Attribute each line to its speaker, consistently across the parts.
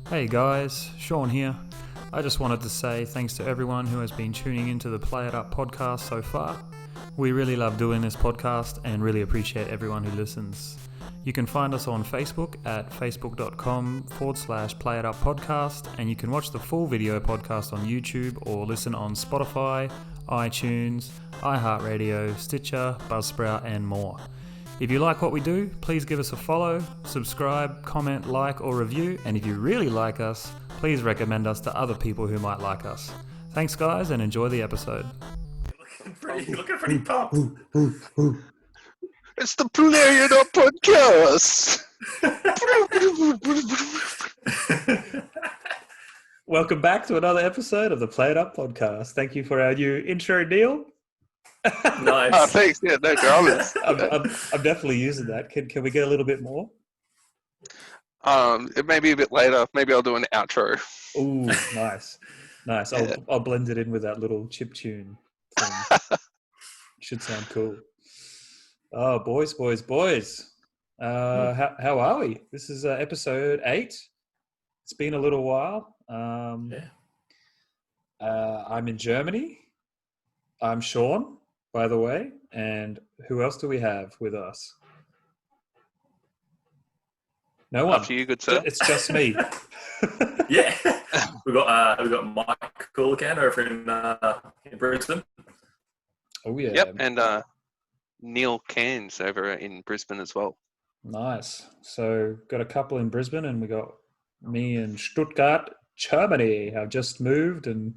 Speaker 1: Hey guys, Shaun here. I just wanted to say thanks to everyone who has been tuning into the Play It Up podcast so far. We really love doing this podcast and really appreciate everyone who listens. You can find us on Facebook at facebook.com/Play It Up podcast, and you can watch the full video podcast on YouTube or listen on Spotify, iTunes, iHeartRadio, Stitcher, Buzzsprout, and more. If you like what we do, please give us a follow, subscribe, comment, like, or review. And if you really like us, please recommend us to other people who might like us. Thanks, guys, and enjoy the episode.
Speaker 2: Looking pretty pumped.
Speaker 3: It's the Play It Up podcast.
Speaker 1: Welcome back to another episode of the Play It Up podcast. Thank you for our new intro, Neil.
Speaker 2: Nice.
Speaker 3: Oh, thanks. Yeah, no dramas.
Speaker 1: I'm definitely using that. Can we get a little bit more?
Speaker 3: It may be a bit later. Maybe I'll do an outro.
Speaker 1: Ooh, nice.
Speaker 3: Yeah.
Speaker 1: I'll blend it in with that little chip tune thing. Should sound cool. Oh, boys. How are we? This is episode 8. It's been a little while. I'm in Germany. I'm Shaun, by the way. And who else do we have with us? No one.
Speaker 3: After you, good sir.
Speaker 1: It's just me.
Speaker 2: Yeah, we got Michael again over in Brisbane.
Speaker 1: Oh yeah.
Speaker 3: Yep, and Neil Cairns over in Brisbane as well.
Speaker 1: Nice. So got a couple in Brisbane, and we got me in Stuttgart, Germany. I've just moved a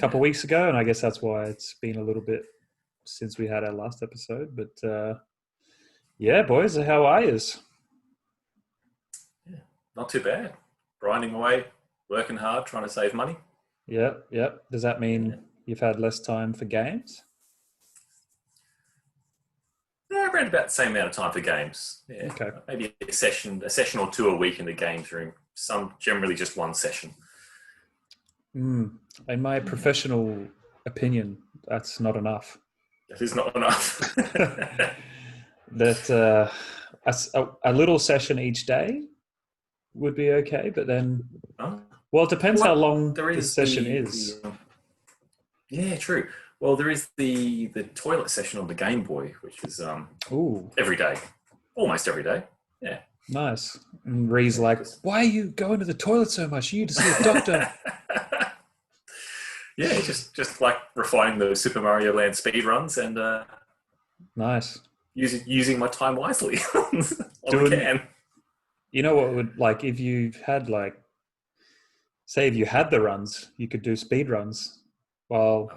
Speaker 1: couple of weeks ago, and I guess that's why it's been a little bit since we had our last episode. But yeah, boys, how are yous?
Speaker 2: Yeah, not too bad. Grinding away, working hard, trying to save money.
Speaker 1: Yep. Does that mean you've had less time for games?
Speaker 2: Around about the same amount of time for games. Yeah.
Speaker 1: Okay.
Speaker 2: Maybe a session or two a week in the games room. Generally just one session.
Speaker 1: In my professional opinion, that's not enough.
Speaker 2: That is not enough.
Speaker 1: That a little session each day would be okay, but then, well, it depends how long the session is.
Speaker 2: Yeah, true. Well, there is the toilet session on the Game Boy, which is every day, almost every day. Yeah.
Speaker 1: Nice. And Ree's like, why are you going to the toilet so much? You need to see a doctor.
Speaker 2: Yeah, just like refining those Super Mario Land speed runs and
Speaker 1: nice.
Speaker 2: Using my time wisely on the can.
Speaker 1: You know what would, like, if you had, like, say if you had the runs, you could do speed runs while,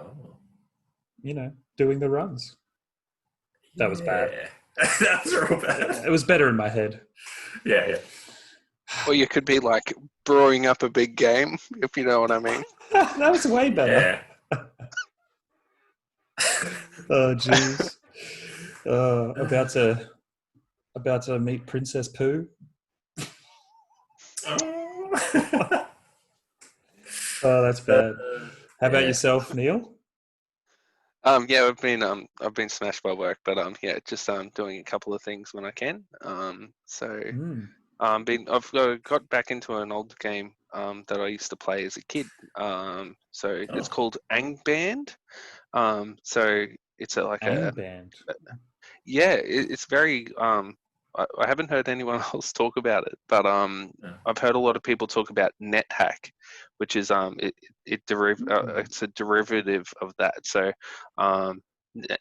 Speaker 1: doing the runs. That was bad.
Speaker 2: That was real bad.
Speaker 1: It was better in my head.
Speaker 2: Yeah.
Speaker 3: Or you could be like brewing up a big game, if you know what I mean.
Speaker 1: That was way better.
Speaker 2: Yeah.
Speaker 1: Oh, jeez. About to meet Princess Pooh. Oh, that's bad. How about yourself, Neil?
Speaker 3: Yeah, I've been smashed by work, but just doing a couple of things when I can. I've got back into an old game that I used to play as a kid. It's called Angband. So it's
Speaker 1: Angband.
Speaker 3: It's very. I haven't heard anyone else talk about it, but I've heard a lot of people talk about NetHack, which is it's a derivative of that. So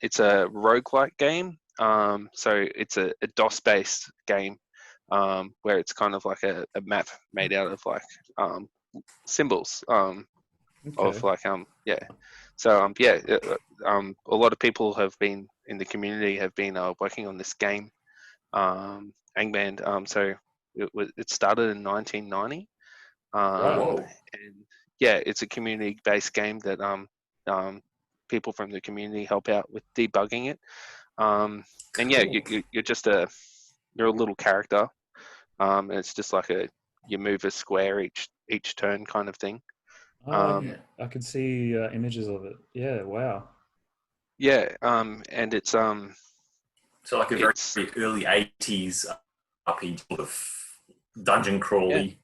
Speaker 3: it's a roguelike game. So it's a DOS-based game where it's kind of like a map made out of like symbols of like So a lot of people have been in the community have been working on this game. Angband. So it started in 1990. And it's a community-based game that people from the community help out with debugging it. You're just you're a little character. And it's just like you move a square each turn kind of thing.
Speaker 1: I can see images of it. Yeah, wow.
Speaker 3: Yeah, and it's
Speaker 2: So like a very early 80s RPG sort of dungeon crawly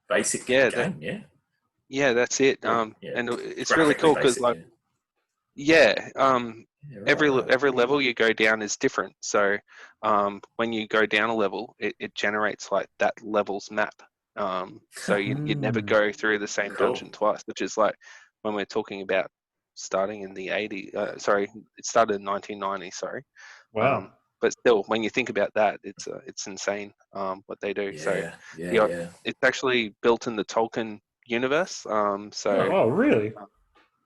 Speaker 2: basic
Speaker 3: Yeah,
Speaker 2: game. Yeah.
Speaker 3: Yeah, that's it.
Speaker 2: Yeah.
Speaker 3: And it's really cool because, like, every level you go down is different. So, when you go down a level, it generates like that level's map. So you never go through the same dungeon twice, which is like when we're talking about starting in the 80s. Sorry, it started in 1990. Sorry.
Speaker 1: Wow.
Speaker 3: But still, when you think about that, it's insane what they do. So, it's actually built in the Tolkien universe.
Speaker 1: Oh, really?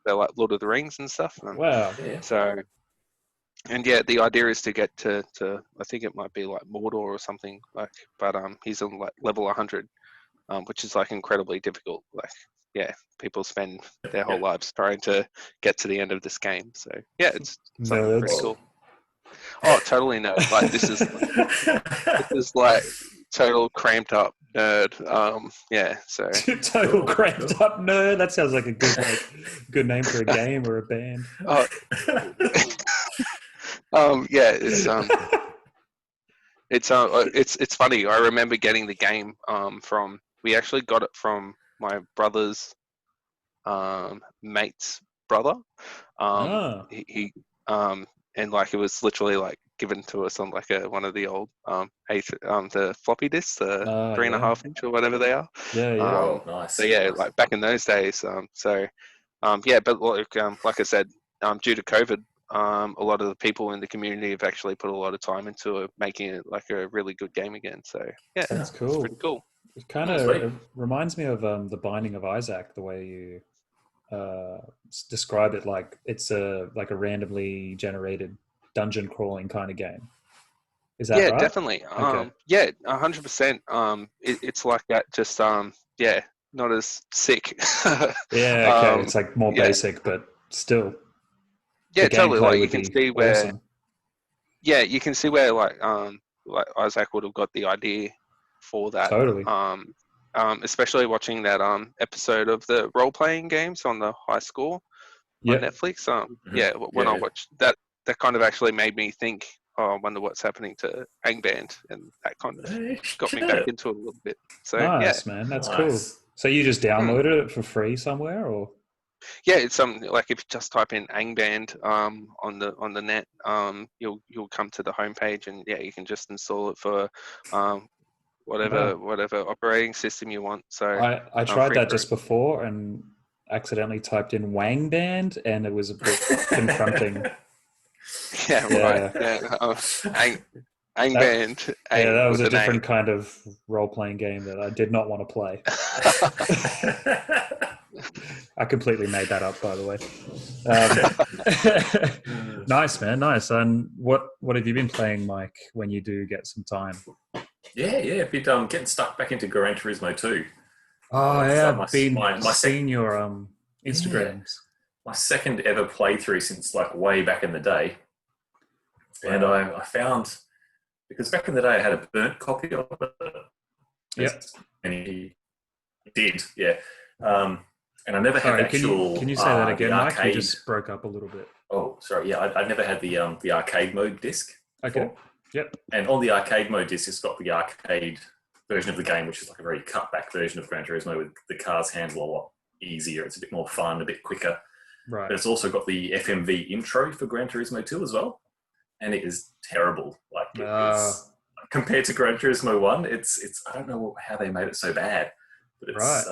Speaker 3: They're like Lord of the Rings and stuff.
Speaker 1: Wow.
Speaker 3: So, and yeah, the idea is to get to I think it might be like Mordor or something like, but he's on like level 100, which is like incredibly difficult. Like, yeah, people spend their whole lives trying to get to the end of this game. So yeah, it's something pretty cool. Oh, totally no. Like this is like total cramped up nerd. Yeah, so
Speaker 1: total cramped up nerd. That sounds like a good name for a game or a band.
Speaker 3: Yeah, it's funny. I remember getting the game we actually got it from my brother's mate's brother. He and like it was literally like given to us on like one of the old the floppy disks, the 3.5 inch or whatever they are.
Speaker 2: Nice.
Speaker 3: So yeah, like back in those days. Yeah, but like I said, due to COVID, a lot of the people in the community have actually put a lot of time into making it like a really good game again. So yeah,
Speaker 1: that's cool.
Speaker 3: It's pretty cool.
Speaker 1: It kind of reminds me of the Binding of Isaac, the way you describe it. Like it's a randomly generated dungeon crawling kind of game. Is that right?
Speaker 3: Definitely.
Speaker 1: Okay.
Speaker 3: Yeah, 100%. It's like that. Just not as sick.
Speaker 1: Yeah. Okay. It's like more basic, but still.
Speaker 3: Yeah, totally. Like you can see where.
Speaker 1: Awesome.
Speaker 3: Yeah, you can see where like Isaac would have got the idea for that.
Speaker 1: Totally.
Speaker 3: Especially watching that episode of the role playing games on the high score on Netflix. When I watched that kind of actually made me think, oh, I wonder what's happening to Angband, and that kind of got me back into it a little bit. So
Speaker 1: nice, man. That's cool. So you just downloaded it for free somewhere, or?
Speaker 3: Yeah, it's like if you just type in Angband on the net, you'll come to the homepage, and yeah, you can just install it for whatever operating system you want. So
Speaker 1: I tried that just before and accidentally typed in Wangband, and it was a bit confronting.
Speaker 3: Right. Yeah. Angband.
Speaker 1: That was a different kind of role-playing game that I did not want to play. I completely made that up, by the way. Nice, man. Nice. And what have you been playing, Mike, when you do get some time?
Speaker 2: Yeah. A bit getting stuck back into Gran Turismo 2.
Speaker 1: Oh, yeah. I've seen your Instagrams.
Speaker 2: My second ever playthrough since like way back in the day. Wow. And I found, because back in the day I had a burnt copy of it.
Speaker 1: Yep.
Speaker 2: And he did, yeah. And I never had the actual.
Speaker 1: Can you say that again, Mike? You just broke up a little bit.
Speaker 2: Oh, sorry. Yeah, I never had the arcade mode disc.
Speaker 1: Okay.
Speaker 2: Before.
Speaker 1: Yep.
Speaker 2: And on the arcade mode disc, it's got the arcade version of the game, which is like a very cut back version of Gran Turismo, with the cars handle a lot easier. It's a bit more fun, a bit quicker.
Speaker 1: Right.
Speaker 2: But it's also got the FMV intro for Gran Turismo 2 as well, and it is terrible. Like it's, compared to Gran Turismo 1, it's I don't know how they made it so bad, but it's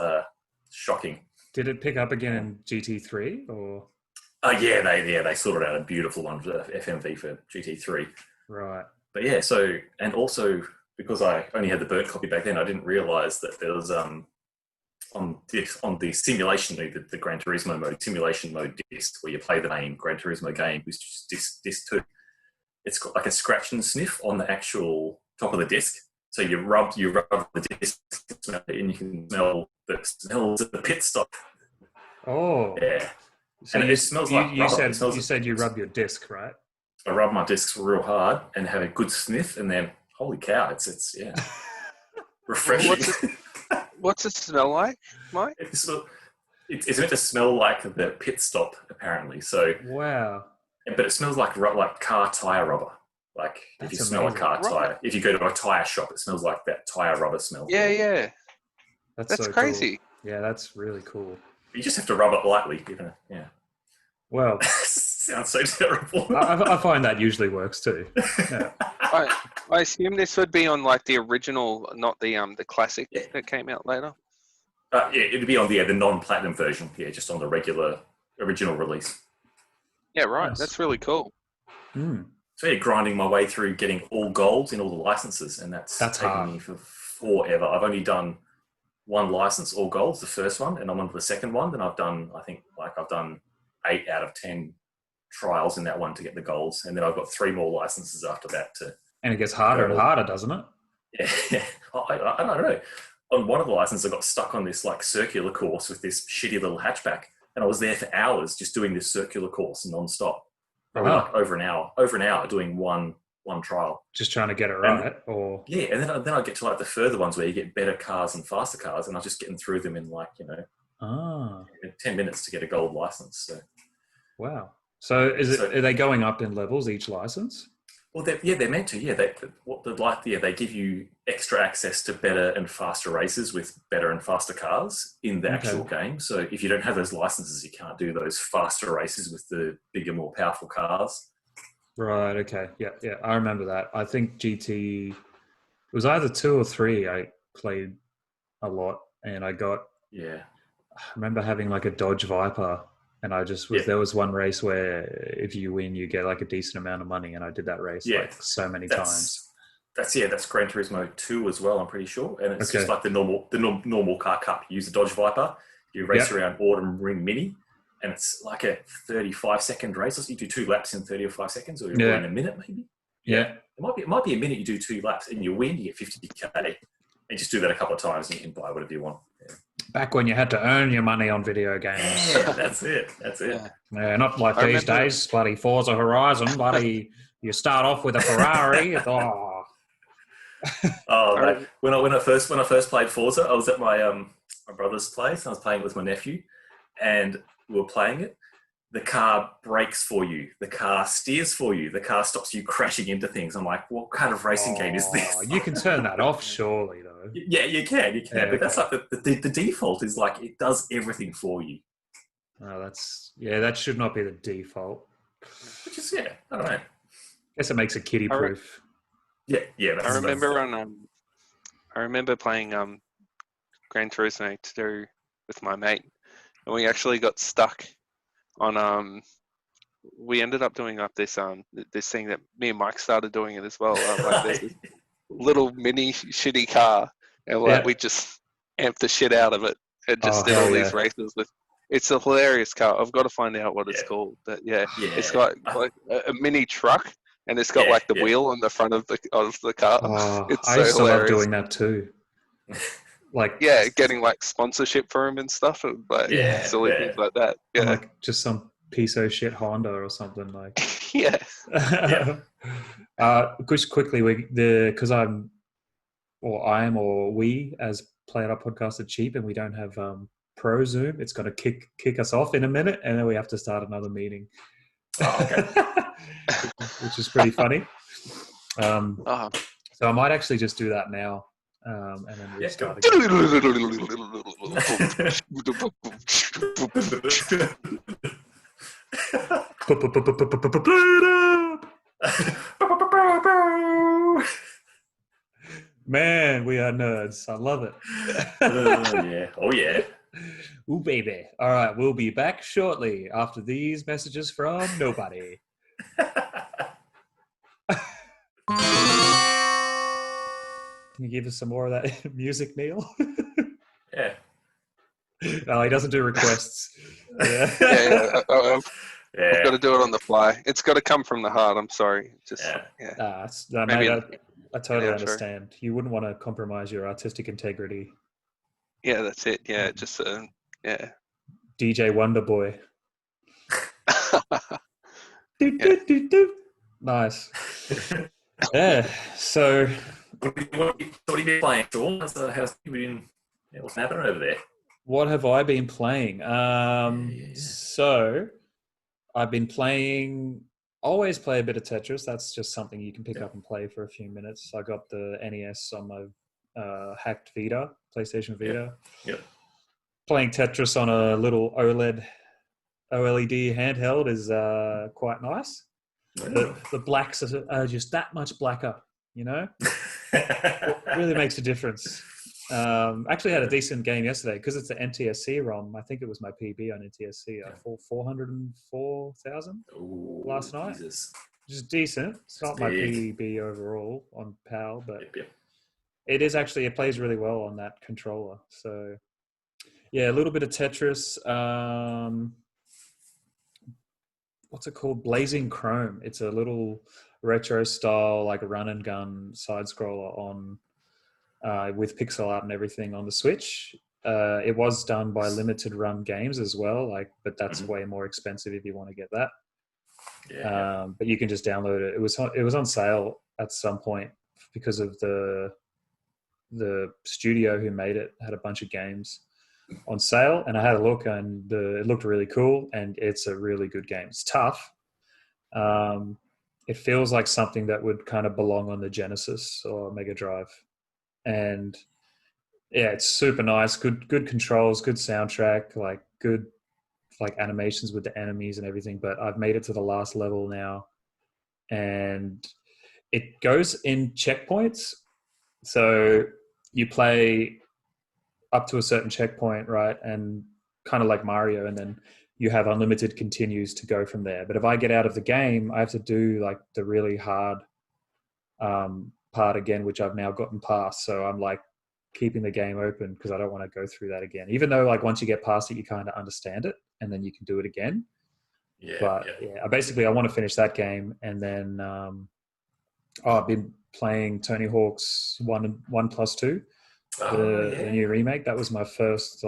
Speaker 2: shocking.
Speaker 1: Did it pick up again in GT3 or?
Speaker 2: They sorted out a beautiful one for FMV for GT3.
Speaker 1: Right.
Speaker 2: But yeah, so, and also because I only had the burnt copy back then, I didn't realise that there was on the simulation, the Gran Turismo mode, simulation mode disc, where you play the main Gran Turismo game, which is disc 2. It's got like a scratch and sniff on the actual top of the disc. So you rub the disc and you can smell the smells of the pit stop.
Speaker 1: Oh.
Speaker 2: Yeah.
Speaker 1: So
Speaker 2: and it smells like rubber.
Speaker 1: You said you rub your disc, right?
Speaker 2: I rub my discs real hard and have a good sniff, and then holy cow, it's refreshing.
Speaker 3: What's it smell like, Mike?
Speaker 2: It's meant to smell like the pit stop, apparently. So
Speaker 1: wow.
Speaker 2: But it smells like car tire rubber. Like if you smell a car tire, if you go to a tire shop, it smells like that tire rubber smell.
Speaker 3: Yeah.
Speaker 1: That's
Speaker 3: That's
Speaker 1: so
Speaker 3: crazy.
Speaker 1: cool. Yeah, that's really cool.
Speaker 2: You just have to rub it lightly, you know. Yeah.
Speaker 1: Well,
Speaker 2: sounds so terrible.
Speaker 1: I find that usually works too. Yeah.
Speaker 3: I assume this would be on like the original, not the classic that came out later.
Speaker 2: Yeah, it'd be on the non-platinum version. Yeah, just on the regular original release.
Speaker 3: Yeah, right.
Speaker 1: Nice.
Speaker 3: That's really cool.
Speaker 1: Mm.
Speaker 2: So yeah, grinding my way through getting all golds in all the licenses, and that's taken
Speaker 1: hard.
Speaker 2: me for forever. I've only done one license, all golds, the first one, and I'm on to the second one. Then I've done 8 out of 10 trials in that one to get the golds, and then I've got 3 more licenses after that to.
Speaker 1: And it gets harder and harder, doesn't it?
Speaker 2: Yeah, I don't know. On one of the licenses, I got stuck on this like circular course with this shitty little hatchback, and I was there for hours just doing this circular course non-stop. Probably like over an hour doing one trial.
Speaker 1: Just trying to get it right, or
Speaker 2: yeah, and then I get to like the further ones where you get better cars and faster cars, and I was just getting through them in like 10 minutes to get a gold license. So
Speaker 1: wow. So are they going up in levels each license?
Speaker 2: Well, they're meant to. Yeah, they give you extra access to better and faster races with better and faster cars in the actual game. So if you don't have those licenses, you can't do those faster races with the bigger, more powerful cars.
Speaker 1: Right. Okay. Yeah. I remember that. I think GT. It was either 2 or 3. I played a lot, and I got.
Speaker 2: Yeah.
Speaker 1: I remember having like a Dodge Viper. And I just was, there was one race where if you win, you get like a decent amount of money. And I did that race like so many times.
Speaker 2: That's Gran Turismo 2 as well, I'm pretty sure. And it's just like the normal car cup. You use the Dodge Viper, you race around Autumn Ring Mini, and it's like a 35-second race. So you do 2 laps in 35 seconds, or you're in a minute maybe.
Speaker 1: Yeah.
Speaker 2: It might be a minute, you do 2 laps and you win, you get 50k. And just do that a couple of times and you can buy whatever you want. Yeah.
Speaker 1: Back when you had to earn your money on video games.
Speaker 2: Yeah, that's it.
Speaker 1: Yeah, not like these days. Bloody Forza Horizon. Bloody, you start off with a Ferrari.
Speaker 2: Mate. When I first played Forza, I was at my brother's place. I was playing it with my nephew, and we were playing it. The car brakes for you. The car steers for you. The car stops you crashing into things. I'm like, what kind of racing game is this?
Speaker 1: You can turn that off, surely, though.
Speaker 2: Yeah, you can. Yeah, but that's like the default is like it does everything for you.
Speaker 1: Oh, that should not be the default.
Speaker 2: Which is I don't know.
Speaker 1: I guess it makes it kiddie proof.
Speaker 2: Yeah.
Speaker 3: I remember playing Gran Turismo 2 with my mate, and we actually got stuck on we ended up doing up this thing that me and Mike started doing it as well. Like there's this little mini shitty car, and we just amped the shit out of it and just did all these races with. It's a hilarious car. I've got to find out what it's called, but it's got like a mini truck, and it's got like the wheel on the front of the car. It's
Speaker 1: I used to love doing that too. Like
Speaker 3: getting like sponsorship for him and stuff, and like silly things like that. Yeah,
Speaker 1: like just some piece of shit Honda or something like. Just quickly, because we as Play It Up podcast are cheap, and we don't have Pro Zoom. It's going to kick us off in a minute, and then we have to start another meeting. Which is pretty funny. So I might actually just do that now. And then restart again. Man, we are nerds. I love it.
Speaker 2: Oh yeah.
Speaker 1: Ooh, baby. All right, we'll be back shortly after these messages from nobody. Can you give us some more of that music, Neil?
Speaker 2: Yeah.
Speaker 1: No, he doesn't do requests.
Speaker 3: I've got to do it on the fly. It's got to come from the heart. I'm sorry.
Speaker 1: Mate, I totally understand. You wouldn't want to compromise your artistic integrity.
Speaker 3: Yeah, that's it. Yeah, just
Speaker 1: DJ Wonderboy. Nice. Yeah. So.
Speaker 2: What have you been playing, Shaun? How's you been? What's happening over there?
Speaker 1: What have I been playing? So, I've been playing. Always play a bit of Tetris. That's just something you can pick up and play for a few minutes. I got the NES on my hacked Vita, PlayStation Vita.
Speaker 2: Yep.
Speaker 1: Playing Tetris on a little OLED handheld is quite nice. The blacks are just that much blacker, you know? It really makes a difference. Actually had a decent game yesterday because it's the NTSC ROM. I think it was my PB on NTSC. I fought 404,000 last night.
Speaker 2: Jesus.
Speaker 1: Which is decent. It's not my PB overall on PAL, but
Speaker 2: Yep.
Speaker 1: it is actually, it plays really well on that controller. So yeah, a little bit of Tetris. What's it called? Blazing Chrome. It's a little retro style, like a run and gun side scroller on with pixel art and everything on the Switch. It was done by Limited Run Games as well, but that's way more expensive if you want to get that.
Speaker 2: Yeah.
Speaker 1: But you can just download it. It was on sale at some point because of the studio who made it had a bunch of games on sale, and I had a look, and it looked really cool, and it's a really good game. It's tough. It feels like something that would kind of belong on the Genesis or Mega Drive, and yeah, it's super nice. Good controls, good soundtrack, like good animations with the enemies and everything. But I've made it to the last level now, and it goes in checkpoints. So you play up to a certain checkpoint, right? And kind of like Mario, and then you have unlimited continues to go from there. But if I get out of the game, I have to do like the really hard part again, which I've now gotten past. So I'm like keeping the game open because I don't want to go through that again. Even though like once you get past it, you kind of understand it, and then you can do it again. But I want to finish that game, and then I've been playing Tony Hawk's 1+2. The new remake. That was my first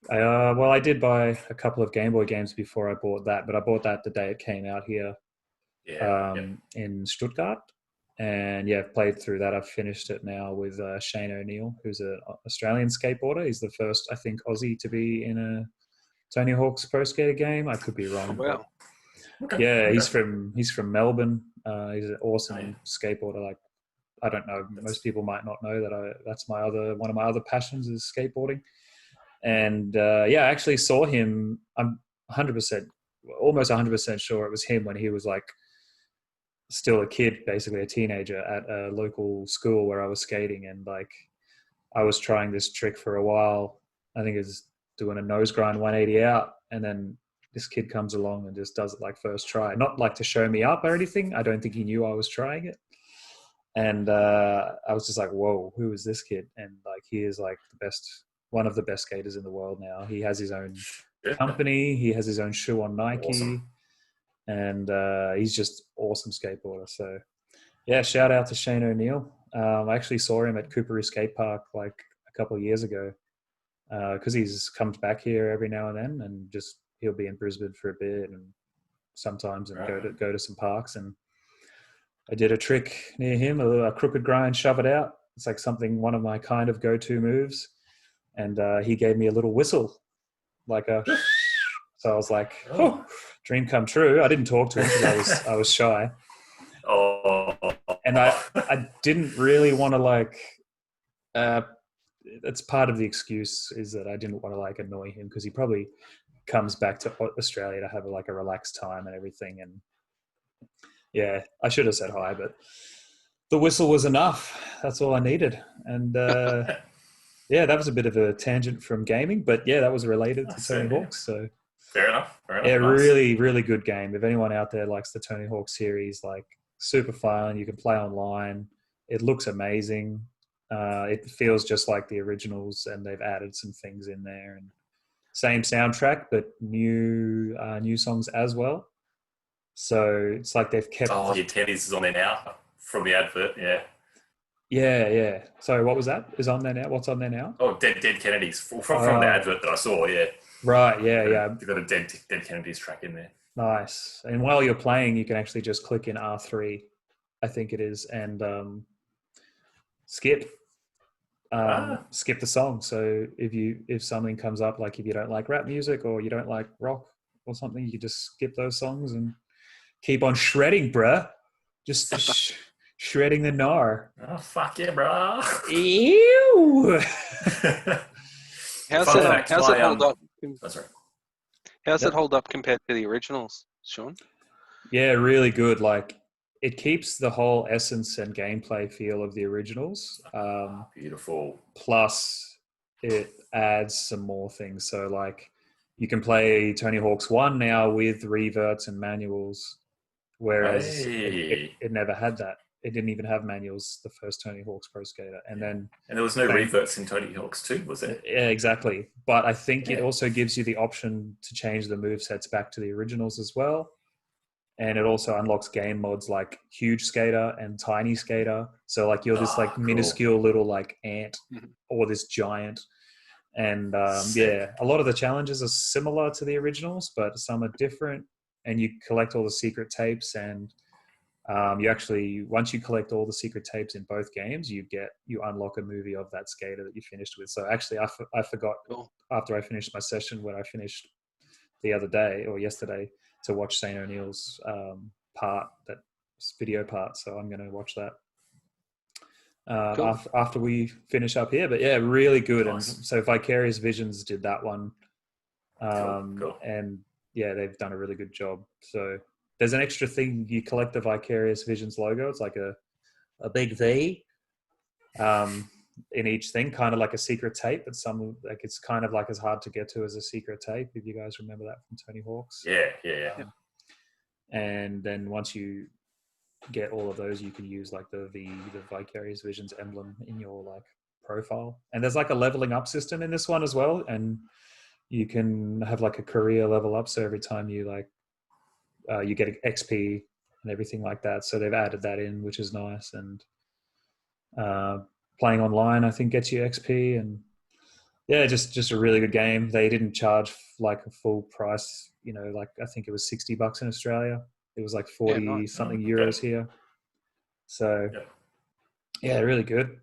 Speaker 1: I did buy a couple of Game Boy games before I bought that, but I bought that the day it came out here in Stuttgart, and I've played through that. I've finished it now with Shane O'Neill, who's an Australian skateboarder. He's the first, I think, Aussie to be in a Tony Hawk's Pro Skater game. I could be wrong.
Speaker 3: Wow.
Speaker 1: Yeah, he's from Melbourne. He's an awesome skateboarder. Like, I don't know. Most people might not know that that's one of my other passions is skateboarding. And I actually saw him. I'm 100%, almost 100% sure it was him when he was like still a kid, basically a teenager at a local school where I was skating. And like, I was trying this trick for a while. I think it's doing a nose grind 180 out. And then this kid comes along and just does it like first try. Not like to show me up or anything. I don't think he knew I was trying it. And I was just like, whoa, who is this kid? And like, he is like one of the best skaters in the world now. He has his own company. He has his own shoe on Nike. Awesome. And he's just awesome skateboarder. So yeah, shout out to Shane O'Neill. I actually saw him at Cooperoo Skate Park like a couple of years ago because he's comes back here every now and then, and just he'll be in Brisbane for a bit and sometimes go to some parks. And I did a trick near him, a crooked grind, shove it out. It's like one of my kind of go-to moves. And he gave me a little whistle, so I was like, oh, dream come true. I didn't talk to him because I was shy. And I didn't really want to that's part of the excuse is that I didn't want to annoy him because he probably comes back to Australia to have a relaxed time and everything. And yeah, I should have said hi, but the whistle was enough. That's all I needed. And yeah, that was a bit of a tangent from gaming, but yeah, that was related to Tony Hawk's. So
Speaker 2: fair enough.
Speaker 1: Yeah, nice. Really, really good game. If anyone out there likes the Tony Hawk series, super fun. You can play online. It looks amazing. It feels just like the originals, and they've added some things in there. And same soundtrack, but new songs as well. So it's like they've kept.
Speaker 2: Oh, your Teddy's is on there now from the advert. Yeah.
Speaker 1: Yeah. Sorry, what was that? Is on there now? What's on there now?
Speaker 2: Oh, Dead Kennedys from the advert that I saw. Yeah.
Speaker 1: Right. Yeah.
Speaker 2: You've got a Dead Kennedys track in there.
Speaker 1: Nice. And while you're playing, you can actually just click in R3, I think it is, and skip the song. So if something comes up, like if you don't like rap music or you don't like rock or something, you can just skip those songs and keep on shredding, bruh. Just shredding the gnar.
Speaker 2: Oh, fuck yeah, bro.
Speaker 1: Ew.
Speaker 3: How's
Speaker 2: Fun
Speaker 3: it
Speaker 2: fact,
Speaker 3: how's it hold up?
Speaker 2: oh, sorry.
Speaker 3: How's it
Speaker 1: Yep.
Speaker 3: hold up compared to the originals, Shaun?
Speaker 1: Yeah, really good. Like it keeps the whole essence and gameplay feel of the originals.
Speaker 2: Beautiful.
Speaker 1: Plus, it adds some more things. So, like, you can play Tony Hawk's 1 now with reverts and manuals, whereas
Speaker 2: Hey.
Speaker 1: it never had that. It didn't even have manuals, the first Tony Hawk's Pro Skater. And then
Speaker 2: And there was no
Speaker 1: same,
Speaker 2: reverts in Tony Hawk's 2, was there?
Speaker 1: yeah, exactly. But I think it
Speaker 2: Yeah.
Speaker 1: also gives you the option to change the movesets back to the originals as well. And it also unlocks game mods like Huge Skater and Tiny Skater. So like you're this like
Speaker 2: Cool.
Speaker 1: minuscule little like ant
Speaker 3: Mhm.
Speaker 1: or this giant. And
Speaker 2: Sick.
Speaker 1: yeah, a lot of the challenges are similar to the originals, but some are different. And you collect all the secret tapes, and you actually, once you collect all the secret tapes in both games, you unlock a movie of that skater that you finished with. So actually, I forgot
Speaker 3: Cool.
Speaker 1: after I finished my session when I finished the other day or yesterday to watch St. O'Neill's that video part. So I'm going to watch that
Speaker 3: Cool.
Speaker 1: after we finish up here. But yeah, really good.
Speaker 2: Nice.
Speaker 1: And so Vicarious Visions did that one.
Speaker 2: Cool.
Speaker 1: And yeah, they've done a really good job. So there's an extra thing. You collect the Vicarious Visions logo. It's like a big V in each thing, kind of like a secret tape, but it's kind of like as hard to get to as a secret tape, if you guys remember that from Tony Hawk's.
Speaker 2: Yeah.
Speaker 1: And then once you get all of those, you can use like the Vicarious Visions emblem in your like profile. And there's like a leveling up system in this one as well, and you can have like a career level up. So every time you like you get XP and everything like that. So they've added that in, which is nice. And playing online, I think, gets you XP. And yeah, just a really good game. They didn't charge like a full price, like I think it was $60 in Australia. It was like 40
Speaker 3: nice.
Speaker 1: something euros here. So yeah, really good.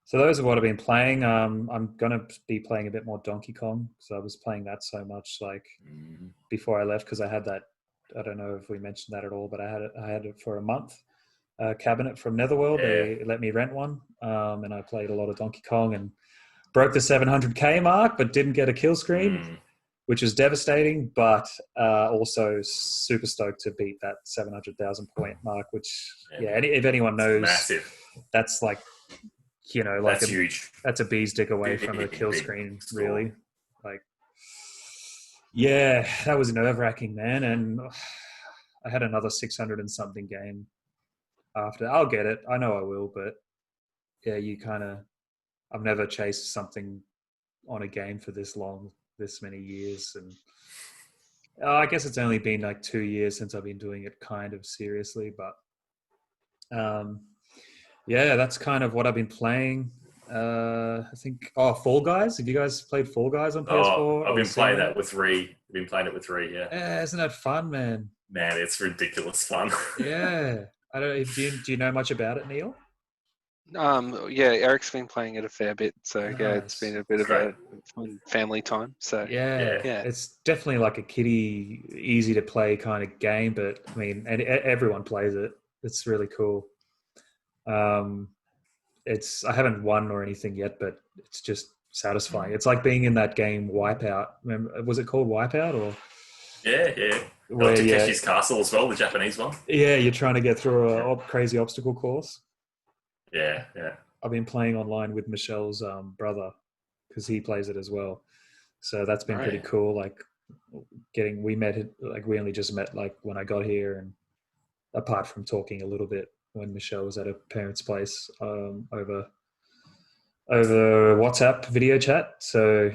Speaker 1: So those are what I've been playing. I'm gonna be playing a bit more Donkey Kong. So I was playing that so much like before I left, because I had that. I don't know if we mentioned that at all, but I had it for a month. Cabinet from Netherworld.
Speaker 2: Yeah.
Speaker 1: They let me rent one, and I played a lot of Donkey Kong and broke the 700k mark, but didn't get a kill screen, which was devastating. But also super stoked to beat that 700,000 point mark. Which if anyone knows,
Speaker 2: massive.
Speaker 1: That's like. Like
Speaker 2: that's huge.
Speaker 1: That's a bee's dick away from a kill screen, really. Like, yeah, that was nerve-wracking, man. And I had another 600 and something game after. I'll get it. I know I will, but yeah, I've never chased something on a game for this long, this many years. And I guess it's only been like 2 years since I've been doing it kind of seriously, but yeah, that's kind of what I've been playing. I think. Fall Guys. Have you guys played Fall Guys on PS4?
Speaker 2: I've been playing that with Ree. I've been playing it with Ree. Yeah.
Speaker 1: Isn't that fun, man?
Speaker 2: Man, it's ridiculous fun.
Speaker 1: Yeah. I don't. Do you know much about it, Neil?
Speaker 3: Yeah, Eric's been playing it a fair bit, so
Speaker 1: Nice.
Speaker 3: yeah, it's been a bit of a fun family time. So
Speaker 1: yeah, it's definitely like a kiddie, easy to play kind of game. But I mean, and everyone plays it. It's really cool. I haven't won or anything yet, but it's just satisfying. It's like being in that game Wipeout. Remember, was it called Wipeout or?
Speaker 2: Yeah. Takeshi's Castle as well, the Japanese one.
Speaker 1: Yeah, you're trying to get through a crazy obstacle course.
Speaker 2: Yeah.
Speaker 1: I've been playing online with Michelle's brother because he plays it as well. So that's been pretty cool. Like we only just met like when I got here, and apart from talking a little bit when Michelle was at her parents' place over WhatsApp video chat. So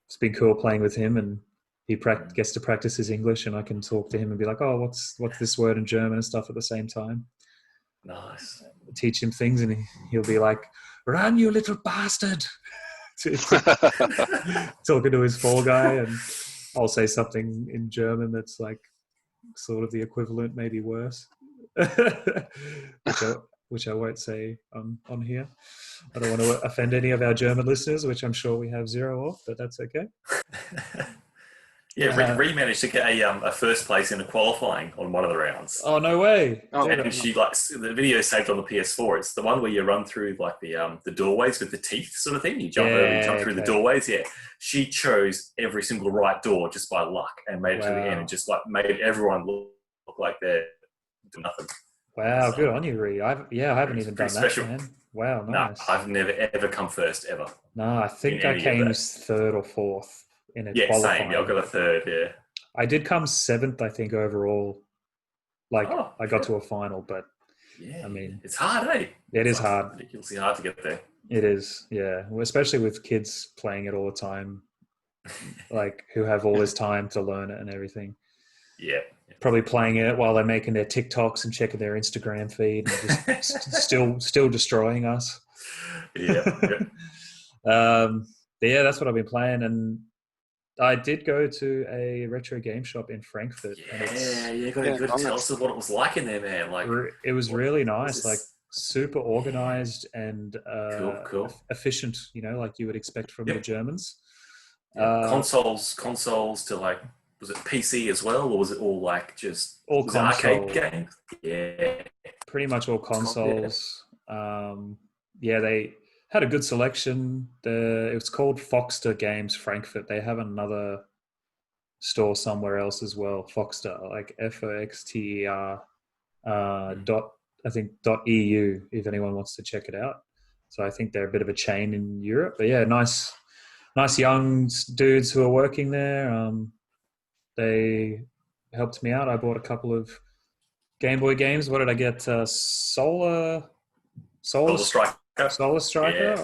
Speaker 1: it's been cool playing with him, and he gets to practice his English, and I can talk to him and be like, oh, what's this word in German and stuff at the same time.
Speaker 2: Nice.
Speaker 1: Teach him things, and he'll be like, run, you little bastard. Talking to his Fall Guy, and I'll say something in German that's like sort of the equivalent, maybe worse. Which I won't say on here. I don't want to offend any of our German listeners, which I'm sure we have zero of, but that's okay.
Speaker 2: Ree managed to get a first place in a qualifying on one of the rounds.
Speaker 1: Oh, no way.
Speaker 3: Oh,
Speaker 2: And she the video saved on the PS4. It's the one where you run through like the doorways with the teeth sort of thing. You jump over, you jump through the doorways. Yeah, she chose every single right door just by luck and made it to the end, and just like made everyone look like they're doing nothing.
Speaker 1: Wow, good on you, Ree. I haven't even done
Speaker 2: special.
Speaker 1: that, man. Wow, nice.
Speaker 2: No, I've never ever come first ever.
Speaker 1: No, I think I came third or fourth in a qualifying.
Speaker 2: Same. Yeah, I got a third. Yeah,
Speaker 1: I did come seventh, I think, overall. Like I got to a final, but I mean,
Speaker 2: it's hard, eh?
Speaker 1: It is hard.
Speaker 2: Ridiculously hard to get there.
Speaker 1: It is, yeah. Especially with kids playing it all the time, like who have all this time to learn it and everything.
Speaker 2: Yeah.
Speaker 1: Probably playing it while they're making their TikToks and checking their Instagram feed, and just still destroying us.
Speaker 2: Yeah.
Speaker 1: Yeah, that's what I've been playing, and I did go to a retro game shop in Frankfurt.
Speaker 2: You got to tell us what it was like in there, man. Like
Speaker 1: it was really nice, like super organized and
Speaker 2: cool.
Speaker 1: efficient. You know, like you would expect from the Germans.
Speaker 2: Consoles to like. Was it PC as well, or was it all like just
Speaker 1: all
Speaker 2: arcade games? Yeah,
Speaker 1: pretty much all consoles. They had a good selection. It was called Foxter Games Frankfurt. They have another store somewhere else as well. Foxter, like FOXTER .eu. If anyone wants to check it out. So I think they're a bit of a chain in Europe. But yeah, nice young dudes who are working there. They helped me out. I bought a couple of Game Boy games. What did I get? Solar Striker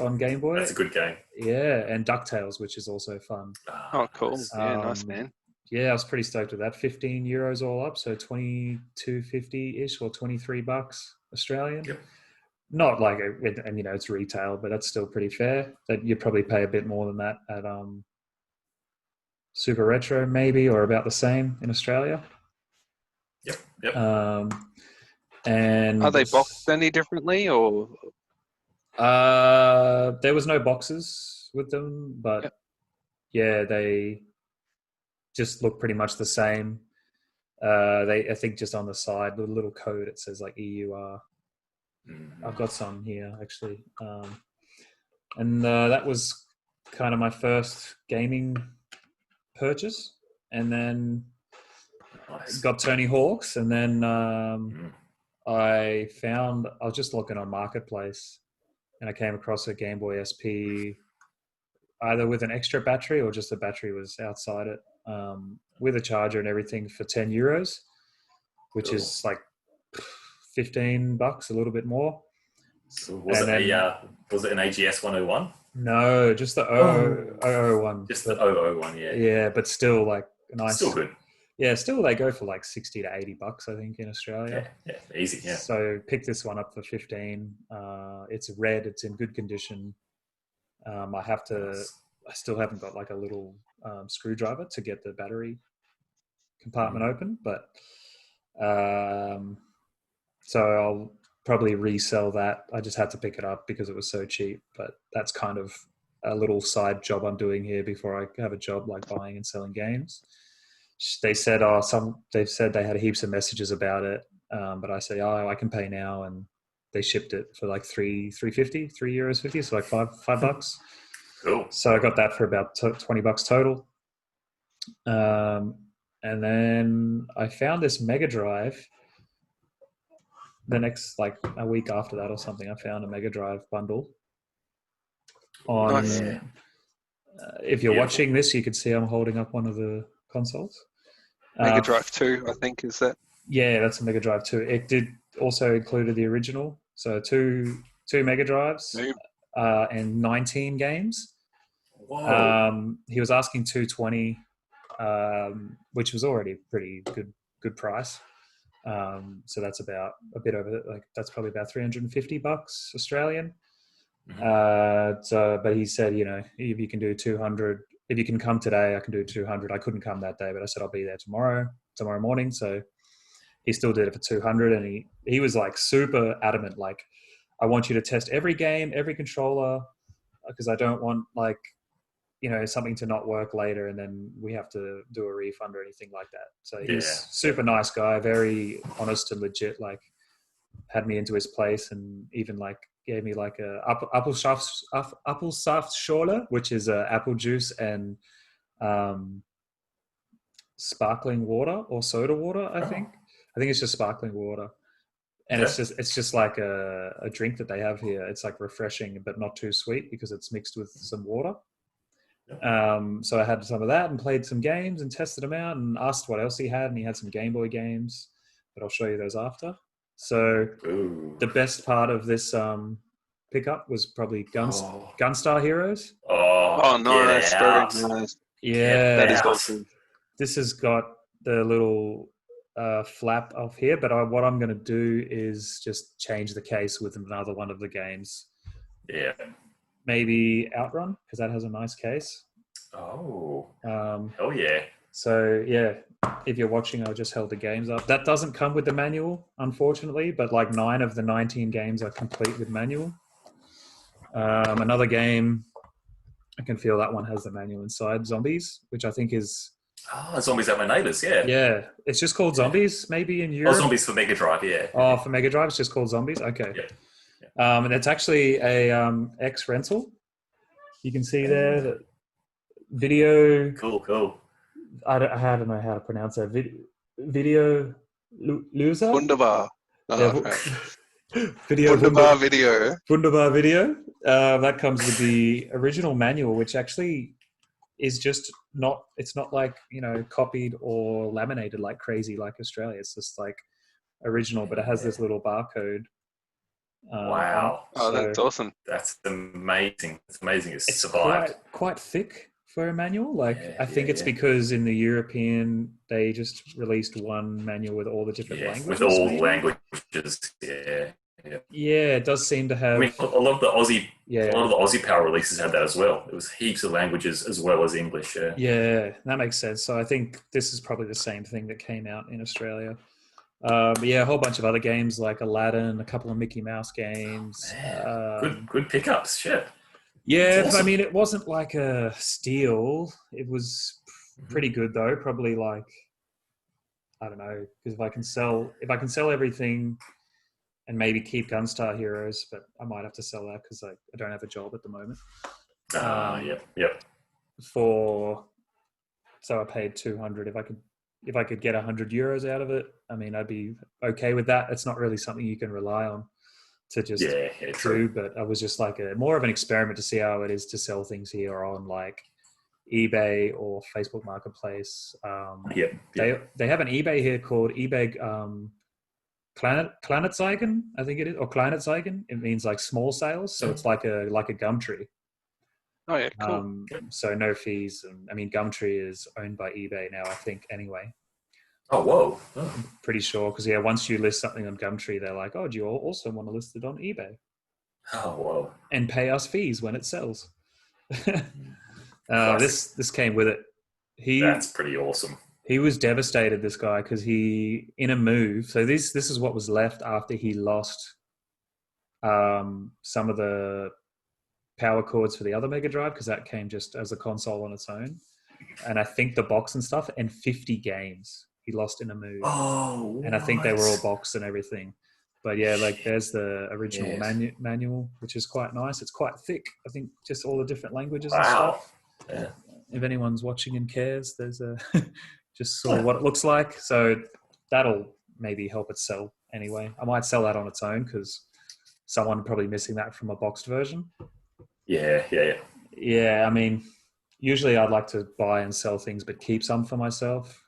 Speaker 1: on Game Boy.
Speaker 2: That's a good game.
Speaker 1: Yeah, and DuckTales, which is also fun.
Speaker 3: Oh, cool. Yeah, nice, man.
Speaker 1: Yeah, I was pretty stoked with that. €15 all up, so $22.50-ish or $23 Australian.
Speaker 2: Yep.
Speaker 1: Not like, and you know, it's retail, but that's still pretty fair. That you'd probably pay a bit more than that at Super Retro, maybe, or about the same in Australia.
Speaker 2: Yep.
Speaker 1: And
Speaker 3: are they boxed any differently, or?
Speaker 1: There was no boxes with them, but they just look pretty much the same. I think just on the side, the little code, it says like EUR. I've got some here actually, and that was kind of my first gaming purchase, and then got Tony Hawk's, and then I was just looking on Marketplace, and I came across a Game Boy SP, either with an extra battery or just the battery was outside it, with a charger and everything for €10, which is like $15, a little bit more.
Speaker 2: So was it an AGS 101?
Speaker 1: No, just the 001.
Speaker 2: Just the 001, yeah.
Speaker 1: Yeah, but still like nice.
Speaker 2: Still good.
Speaker 1: Yeah, still they go for like $60 to $80, I think, in Australia.
Speaker 2: Yeah, easy, yeah.
Speaker 1: So pick this one up for 15. It's red, it's in good condition. I still haven't got like a little screwdriver to get the battery compartment open, but so I'll probably resell that. I just had to pick it up because it was so cheap, but that's kind of a little side job I'm doing here before I have a job like buying and selling games. They said, they've said they had heaps of messages about it, but I say, I can pay now, and they shipped it for like €3.50, so like $5.
Speaker 2: Cool.
Speaker 1: So I got that for about $20 total. And then I found this Mega Drive. The next, like a week after that or something, I found a Mega Drive bundle. If you're watching this, you can see I'm holding up one of the consoles.
Speaker 3: Mega Drive 2, I think, is that?
Speaker 1: Yeah, that's a Mega Drive 2. It did also included the original, so two Mega Drives and 19 games.
Speaker 2: Whoa.
Speaker 1: He was asking $220, which was already pretty good price. So that's about a bit over, like that's probably about $350 Australian. But he said, you know, if you can do 200, if you can come today, I can do 200. I couldn't come that day, but I said I'll be there tomorrow morning. So he still did it for 200, and he was like super adamant, like, I want you to test every game, every controller, because I don't want, like, something to not work later, and then we have to do a refund or anything like that. So
Speaker 2: Yeah.
Speaker 1: he's super nice guy, very honest and legit. Like, had me into his place, and even like gave me like a Apfelsaftschorle, which is apple juice and sparkling water or soda water. I think it's just sparkling water. And
Speaker 2: Okay.
Speaker 1: it's just like a drink that they have here. It's like refreshing, but not too sweet because it's mixed with some water. So I had some of that and played some games and tested them out and asked what else he had. And he had some Game Boy games, but I'll show you those after. So the best part of this pickup was probably Gunstar Heroes.
Speaker 3: Oh, nice. Very nice.
Speaker 1: Yeah.
Speaker 3: That is awesome.
Speaker 1: This has got the little flap off here, but what I'm going to do is just change the case with another one of the games.
Speaker 2: Yeah.
Speaker 1: Maybe Outrun, because that has a nice case.
Speaker 2: Oh. Hell yeah.
Speaker 1: So, yeah, if you're watching, I just held the games up. That doesn't come with the manual, unfortunately, but like 9 of the 19 games are complete with manual. Another game, I can feel that one has the manual inside, Zombies, which I think is...
Speaker 2: Oh, Zombies At My Neighbours, yeah.
Speaker 1: Yeah, it's just called Zombies, maybe in Europe.
Speaker 2: Oh, Zombies for Mega Drive, yeah.
Speaker 1: Oh, for Mega Drive, it's just called Zombies? Okay.
Speaker 2: Yeah.
Speaker 1: And it's actually a X rental. You can see there that video...
Speaker 2: Cool.
Speaker 1: I don't know how to pronounce that. Video loser?
Speaker 3: Wunderbar.
Speaker 1: Video
Speaker 3: Wunderbar video.
Speaker 1: Wunderbar video. That comes with the original manual, which actually is just not... It's not like, copied or laminated like crazy like Australia. It's just like original, but it has this little barcode.
Speaker 2: Wow.
Speaker 3: That's awesome.
Speaker 2: That's amazing. It's amazing it's
Speaker 1: survived. Quite thick for a manual. I think it's because in the European, they just released one manual with all the different languages.
Speaker 2: With all the languages,
Speaker 1: Yeah, it does seem to have...
Speaker 2: I mean, a lot of the Aussie Power releases had that as well. It was heaps of languages as well as English,
Speaker 1: Yeah, that makes sense. So I think this is probably the same thing that came out in Australia. But yeah, a whole bunch of other games like Aladdin, a couple of Mickey Mouse games.
Speaker 2: Good pickups, shit.
Speaker 1: Yeah, awesome. But I mean, it wasn't like a steal. It was pretty good though. Probably like, I don't know, because if I can sell everything and maybe keep Gunstar Heroes, but I might have to sell that because I don't have a job at the moment.
Speaker 2: Yep.
Speaker 1: So I paid 200. If I could get 100 euros out of it, I mean, I'd be okay with that. It's not really something you can rely on to just do, but I was just like more of an experiment to see how it is to sell things here on like eBay or Facebook Marketplace. They have an eBay here called eBay Kleinanzeigen, I think it is, or Kleinanzeigen. It means like small sales, so it's like a Gumtree.
Speaker 3: Oh yeah, cool.
Speaker 1: So no fees, and I mean Gumtree is owned by eBay now, I think. Anyway.
Speaker 2: Oh whoa!
Speaker 1: I'm pretty sure because once you list something on Gumtree, they're like, "Oh, do you also want to list it on eBay?"
Speaker 2: Oh whoa!
Speaker 1: And pay us fees when it sells. This came with it.
Speaker 2: That's pretty awesome.
Speaker 1: He was devastated, this guy, because he in a move. So this is what was left after he lost some of the power cords for the other Mega Drive, because that came just as a console on its own, and I think the box and stuff, and 50 games he lost in a move.
Speaker 2: Oh,
Speaker 1: and I think they were all boxed and everything. But yeah, like there's the original manual, which is quite nice. It's quite thick. I think just all the different languages and stuff.
Speaker 2: Yeah.
Speaker 1: If anyone's watching and cares, there's just sort of what it looks like. So that'll maybe help it sell anyway. I might sell that on its own because someone probably missing that from a boxed version. Yeah, I mean, usually I'd like to buy and sell things, but keep some for myself.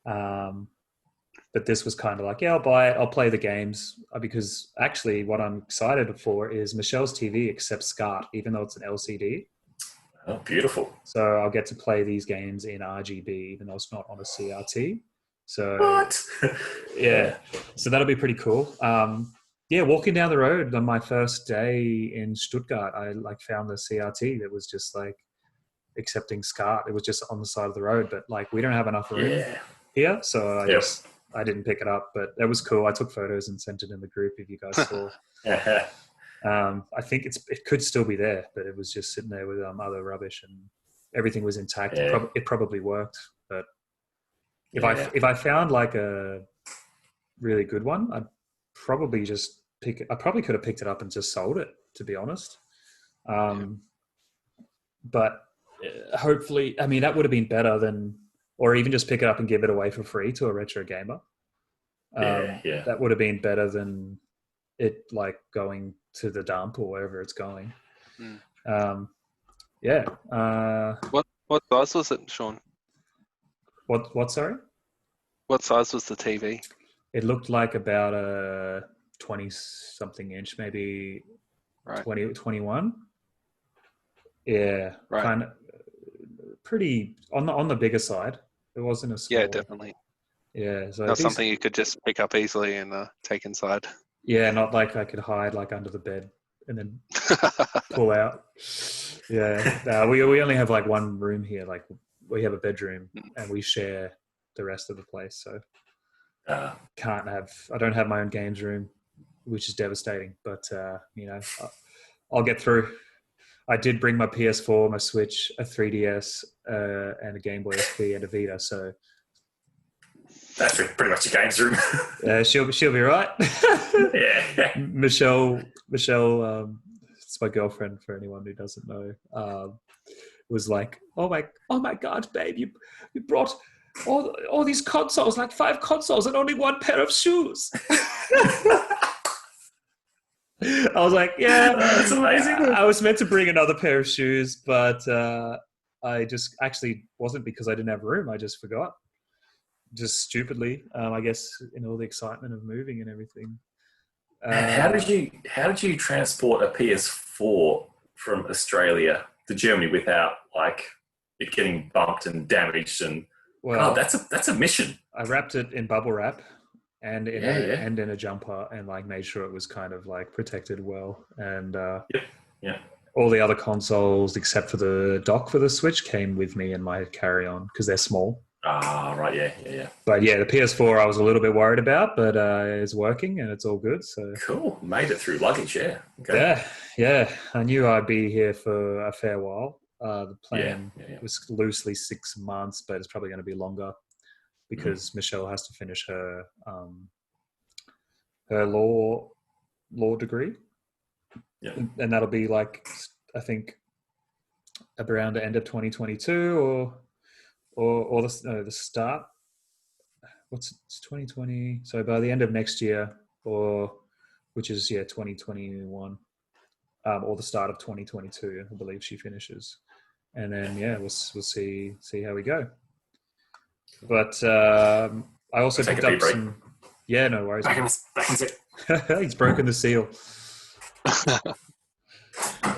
Speaker 1: But this was kind of like, I'll buy it, I'll play the games, because actually what I'm excited for is Michelle's TV accepts SCART, even though it's an LCD.
Speaker 2: Oh, beautiful.
Speaker 1: So I'll get to play these games in RGB, even though it's not on a CRT. So
Speaker 2: what?
Speaker 1: Yeah, so that'll be pretty cool. Walking down the road on my first day in Stuttgart, I found the CRT that was just like accepting SCART. It was just on the side of the road, but like we don't have enough room here, so I didn't pick it up. But that was cool. I took photos and sent it in the group if you guys saw. I think it could still be there, but it was just sitting there with other rubbish, and everything was intact.
Speaker 2: Yeah.
Speaker 1: It probably worked, but if
Speaker 2: Yeah.
Speaker 1: I found like a really good one, I'd probably just pick it. I probably could have picked it up and just sold it, to be honest. But hopefully, I mean, that would have been better than, or even just pick it up and give it away for free to a retro gamer.
Speaker 2: Yeah.
Speaker 1: That would have been better than it like going to the dump or wherever it's going. Yeah.
Speaker 3: What size was it, Shaun?
Speaker 1: What? Sorry.
Speaker 3: What size was the TV?
Speaker 1: It looked like about a 20-something inch, maybe
Speaker 3: Right.
Speaker 1: 20, 21. Yeah,
Speaker 3: Right.
Speaker 1: kind of pretty on the bigger side. It wasn't a small.
Speaker 3: Yeah, definitely.
Speaker 1: Yeah, so
Speaker 3: Not something you could just pick up easily and take inside.
Speaker 1: Yeah, not like I could hide like under the bed and then pull out. Yeah, we only have like one room here. Like we have a bedroom and we share the rest of the place. So I don't have my own games room, which is devastating. But you know, I'll get through. I did bring my PS4, my Switch, a 3DS, and a Game Boy SP and a Vita. So
Speaker 2: that's pretty much a games room.
Speaker 1: She'll be right.
Speaker 2: Yeah.
Speaker 1: Michelle, it's my girlfriend. For anyone who doesn't know, was like, "Oh my God, babe, you brought all these consoles, like 5 consoles, and only 1 pair of shoes." I was like, "Yeah,
Speaker 2: that's amazing."
Speaker 1: I was meant to bring another pair of shoes, but I just actually wasn't because I didn't have room. I just forgot. Just stupidly, I guess, in all the excitement of moving and everything.
Speaker 2: How did you transport a PS4 from Australia to Germany without like it getting bumped and damaged? And that's a mission.
Speaker 1: I wrapped it in bubble wrap and in a jumper and like made sure it was kind of like protected well. And all the other consoles except for the dock for the Switch came with me in my carry-on because they're small.
Speaker 2: Right, yeah.
Speaker 1: But yeah, the PS4 I was a little bit worried about, but it's working and it's all good. So
Speaker 2: cool, made it through luggage, yeah. Okay.
Speaker 1: Yeah. I knew I'd be here for a fair while. The plan was loosely 6 months, but it's probably going to be longer because Michelle has to finish her law degree.
Speaker 2: Yeah,
Speaker 1: and that'll be like I think around the end of 2022 or the start. It's 2020? So by the end of next year, which is 2021, or the start of 2022, I believe she finishes, and then we'll see how we go. But I also picked up some. Yeah, no worries.
Speaker 2: Back in it.
Speaker 1: He's broken the seal.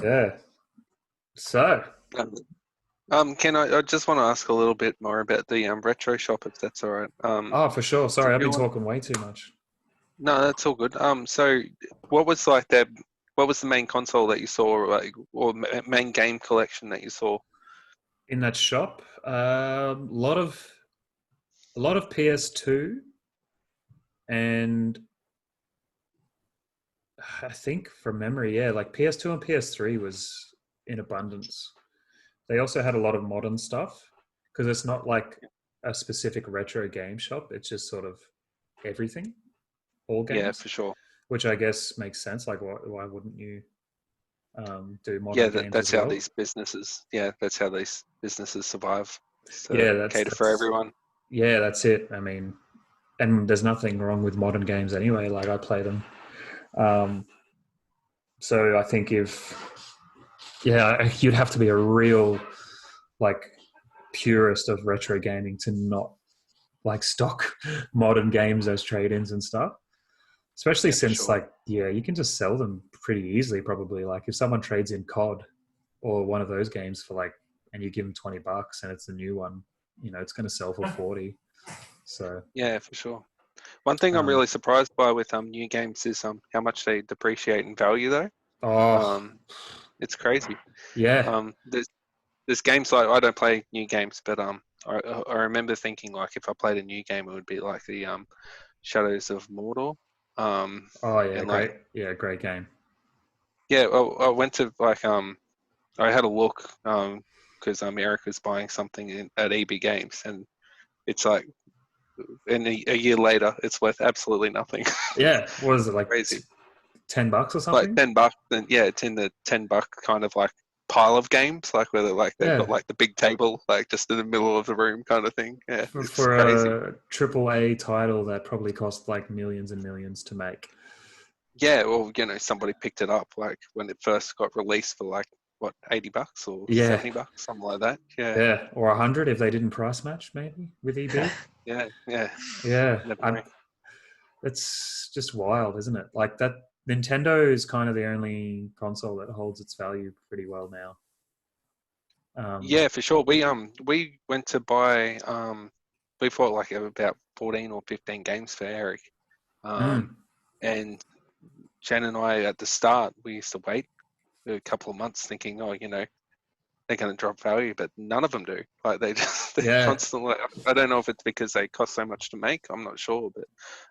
Speaker 1: Yeah. So.
Speaker 3: Ken, I just want to ask a little bit more about the retro shop, if that's all right.
Speaker 1: For sure. Sorry, I've been talking way too much.
Speaker 3: No, that's all good. So what was the main console that you saw, or main game collection that you saw
Speaker 1: in that shop? A lot of PS2, and I think from memory, like PS2 and PS3 was in abundance. They also had a lot of modern stuff because it's not like a specific retro game shop. It's just sort of everything, all games.
Speaker 3: Yeah, for sure.
Speaker 1: Which I guess makes sense. Like, why wouldn't you do modern games?
Speaker 3: That's
Speaker 1: as well?
Speaker 3: how these businesses. Yeah, that's how these businesses survive. So
Speaker 1: that's
Speaker 3: cater for everyone.
Speaker 1: Yeah, that's it. I mean, and there's nothing wrong with modern games anyway. Like I play them. So I think you'd have to be a real like purist of retro gaming to not like stock modern games as trade-ins and stuff. Especially since you can just sell them pretty easily probably. Like if someone trades in COD or one of those games for like, and you give them $20 and it's the new one, it's going to sell for 40. So
Speaker 3: yeah, for sure. One thing I'm really surprised by with new games is how much they depreciate in value though. It's crazy.
Speaker 1: Yeah.
Speaker 3: There's games like, I don't play new games, but I remember thinking like if I played a new game, it would be like the Shadows of Mordor.
Speaker 1: Great game.
Speaker 3: Yeah, well, I went to I had a look because Eric was buying something at EB Games, and it's like, and a year later, it's worth absolutely nothing.
Speaker 1: Yeah, what is it, like
Speaker 3: Crazy.
Speaker 1: $10 or
Speaker 3: Like
Speaker 1: something?
Speaker 3: $10, then yeah, it's in the $10 kind of like pile of games, like where they've got
Speaker 1: Yeah,
Speaker 3: like the big table, like just in the middle of the room, kind of thing. Yeah, it's
Speaker 1: for
Speaker 3: crazy.
Speaker 1: a triple A title that probably cost like millions and millions to make.
Speaker 3: Yeah, well, somebody picked it up like when it first got released for like what, $80 or
Speaker 1: Yeah,
Speaker 3: $70, something like that. Yeah,
Speaker 1: yeah, or 100 if they didn't price match, maybe with EB.
Speaker 3: yeah, yeah.
Speaker 1: Yeah,
Speaker 3: Never know.
Speaker 1: it's just wild, isn't it? Like that, Nintendo is kind of the only console that holds its value pretty well now.
Speaker 3: Yeah, for sure. We went to buy we bought like about 14 or 15 games for Eric.
Speaker 1: Mm.
Speaker 3: And Jen and I at the start we used to wait a couple of months thinking, oh, they're going to drop value, but none of them do. Like they're
Speaker 1: Yeah,
Speaker 3: constantly. I don't know if it's because they cost so much to make. I'm not sure, but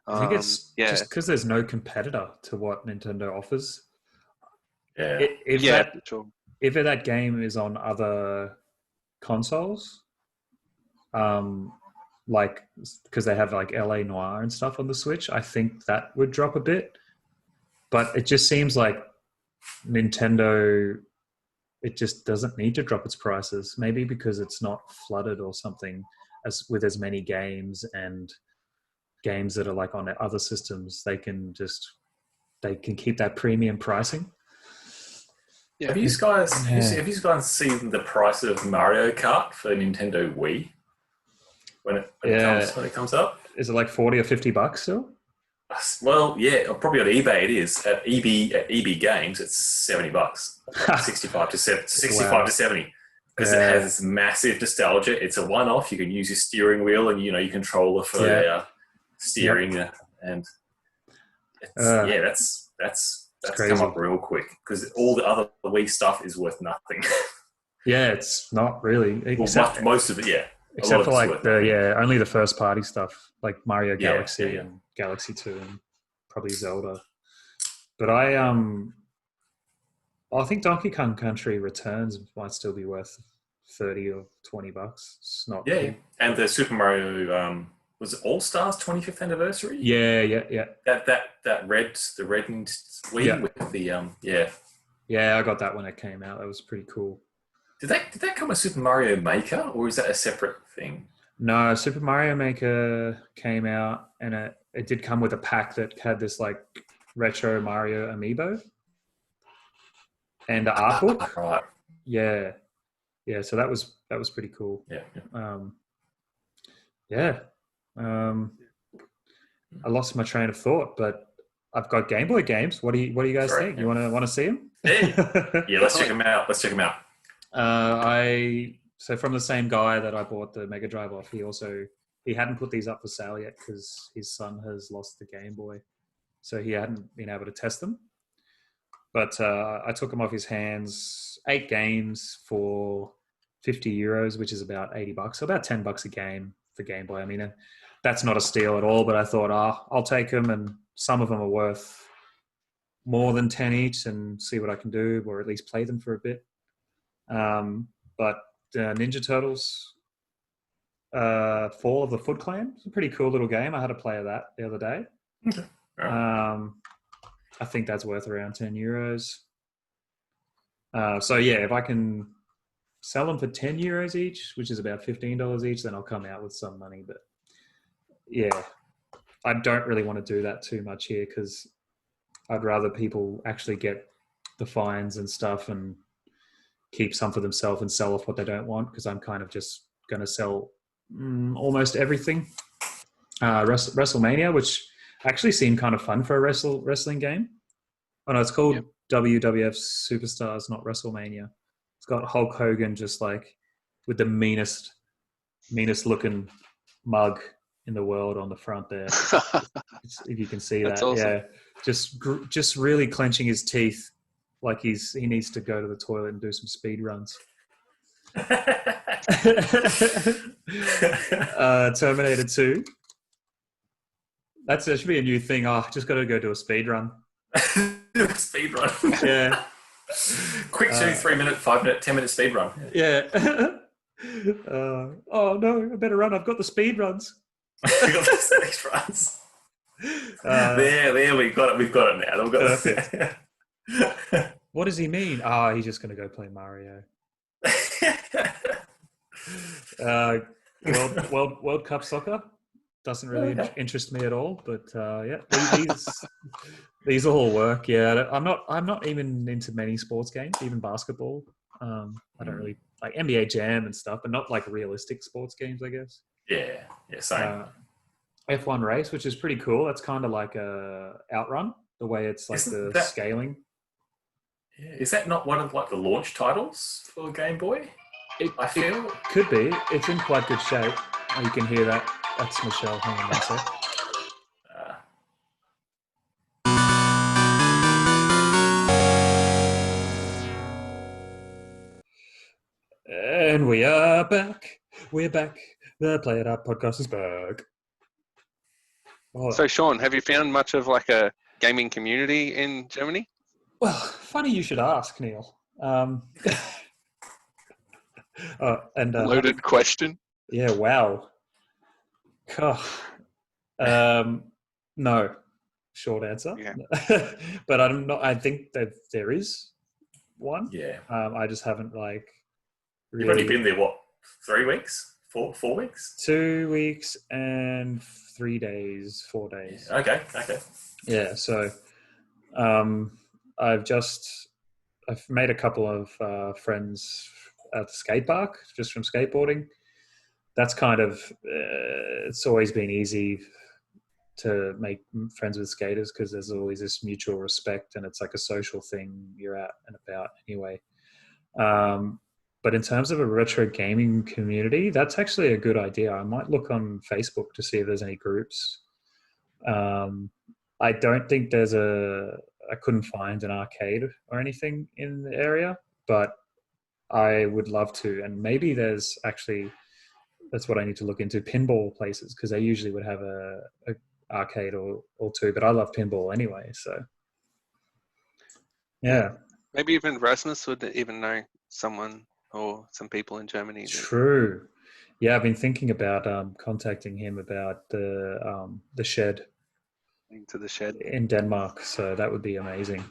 Speaker 1: I think it's
Speaker 3: yeah,
Speaker 1: just because there's no competitor to what Nintendo offers.
Speaker 2: Yeah.
Speaker 1: If
Speaker 3: yeah,
Speaker 1: that
Speaker 3: for sure.
Speaker 1: if that game is on other consoles, like because they have like LA Noir and stuff on the Switch, I think that would drop a bit. But it just seems like Nintendo, it just doesn't need to drop its prices. Maybe because it's not flooded or something as with as many games and games that are like on other systems. They can keep that premium pricing.
Speaker 3: Yeah.
Speaker 2: Have you guys
Speaker 1: Yeah.
Speaker 2: have you guys seen the price of Mario Kart for Nintendo Wii when it comes up?
Speaker 1: Is it like 40 or $50 still?
Speaker 2: Well, yeah, probably on eBay it is. At EB Games, it's $70, 65
Speaker 1: Wow.
Speaker 2: to 70, because it
Speaker 1: Yeah.
Speaker 2: has this massive nostalgia. It's a one-off. You can use your steering wheel and your controller for
Speaker 1: Yeah.
Speaker 2: steering,
Speaker 1: Yep.
Speaker 2: and it's
Speaker 1: Uh, it's
Speaker 2: that's come
Speaker 1: crazy.
Speaker 2: up real quick because all the other Wii stuff is worth nothing.
Speaker 1: Yeah, it's not really,
Speaker 2: Well,
Speaker 1: except
Speaker 2: most of it, yeah. A lot
Speaker 1: except
Speaker 2: of
Speaker 1: for
Speaker 2: it's
Speaker 1: like
Speaker 2: worth nothing.
Speaker 1: only the first party stuff, like Mario
Speaker 2: Yeah, yeah,
Speaker 1: Galaxy
Speaker 2: yeah.
Speaker 1: and Galaxy 2 and probably Zelda. But I think Donkey Kong Country Returns might still be worth 30 or $20. It's not
Speaker 2: Yeah, yeah.
Speaker 1: too.
Speaker 2: And the Super Mario was it All Stars 25th anniversary?
Speaker 1: Yeah, yeah, yeah.
Speaker 2: The red and Wii
Speaker 1: Yeah.
Speaker 2: with the yeah.
Speaker 1: Yeah, I got that when it came out. That was pretty cool.
Speaker 2: Did that come with Super Mario Maker, or is that a separate thing?
Speaker 1: No, Super Mario Maker came out and it did come with a pack that had this like retro Mario amiibo and the art book.
Speaker 2: Right.
Speaker 1: Yeah. Yeah, so that was pretty cool.
Speaker 2: Yeah.
Speaker 1: Yeah. I lost my train of thought, but I've got Game Boy games. What do you guys
Speaker 2: Sorry,
Speaker 1: think?
Speaker 2: yeah.
Speaker 1: You want to see them?
Speaker 2: Yeah, let's check them out.
Speaker 1: So from the same guy that I bought the Mega Drive off, he hadn't put these up for sale yet because his son has lost the Game Boy, so he hadn't been able to test them. But I took them off his hands. 8 games for €50, which is about $80, so about $10 a game for Game Boy. I mean, that's not a steal at all. But I thought, I'll take them, and some of them are worth more than 10 each, and see what I can do, or at least play them for a bit. But Ninja Turtles, Fall of the Foot Clan, it's a pretty cool little game. I had a play of that the other day.
Speaker 2: Right.
Speaker 1: I think that's worth around €10. So yeah, if I can sell them for €10 each, which is about $15 each, then I'll come out with some money. But yeah, I don't really want to do that too much here because I'd rather people actually get the fines and stuff and keep some for themselves and sell off what they don't want, because I'm kind of just going to sell almost everything. WrestleMania, which actually seemed kind of fun for a wrestling game. Oh no, it's called WWF Superstars, not WrestleMania. It's got Hulk Hogan just like with the meanest looking mug in the world on the front there. If you can see
Speaker 3: That's
Speaker 1: that,
Speaker 3: awesome.
Speaker 1: yeah, just really clenching his teeth, like he needs to go to the toilet and do some speed runs. Terminator 2. That should be a new thing. Just got to go do a speed run.
Speaker 2: Speed run.
Speaker 1: Yeah.
Speaker 2: Quick 3 minute, 5 minute, 10 minute speed run.
Speaker 1: Yeah. Oh no, I better run. I've got the speed runs.
Speaker 2: We got the Celtics runs. There, we got it. We've got it now. We've got
Speaker 1: Perfect.
Speaker 2: it.
Speaker 1: What does he mean? Ah, he's just going to go play Mario. World Cup soccer doesn't really interest me at all. But yeah, these all work. Yeah, I'm not even into many sports games, even basketball. I don't really like NBA Jam and stuff, but not like realistic sports games, I guess.
Speaker 2: Yeah, same.
Speaker 1: F1 race, which is pretty cool. That's kind of like a outrun, the way it's like scaling.
Speaker 2: Yeah, is that not one of like the launch titles for Game Boy? I feel
Speaker 1: it could be. It's in quite good shape. Oh, you can hear that. That's Michelle. Hang on one sec. And we are back. We're back. The Play It Up podcast is back.
Speaker 3: Oh. So, Shaun, have you found much of like a gaming community in Germany?
Speaker 1: Well, funny you should ask, Neil.
Speaker 3: Loaded question.
Speaker 1: Yeah, wow. No, short answer.
Speaker 3: Yeah.
Speaker 1: But I'm not. I think that there is one.
Speaker 2: Yeah.
Speaker 1: I just haven't like.
Speaker 2: You've only been there what? 3 weeks? 4 weeks?
Speaker 1: 2 weeks and 3 days, 4 days.
Speaker 2: Yeah. Okay.
Speaker 1: Yeah. So, I've made a couple of friends at the skate park just from skateboarding. That's kind of it's always been easy to make friends with skaters because there's always this mutual respect and it's like a social thing you're at and about anyway. But in terms of a retro gaming community, that's actually a good idea. I might look on Facebook to see if there's any groups. I don't think I couldn't find an arcade or anything in the area, but I would love to. And maybe there's actually, that's what I need to look into, pinball places, because they usually would have a arcade or two, but I love pinball anyway. So, yeah.
Speaker 3: Maybe even Rasmus would even know someone or some people in Germany.
Speaker 1: True. Yeah, I've been thinking about contacting him about the shed.
Speaker 3: To the shed
Speaker 1: in Denmark, so that would be amazing.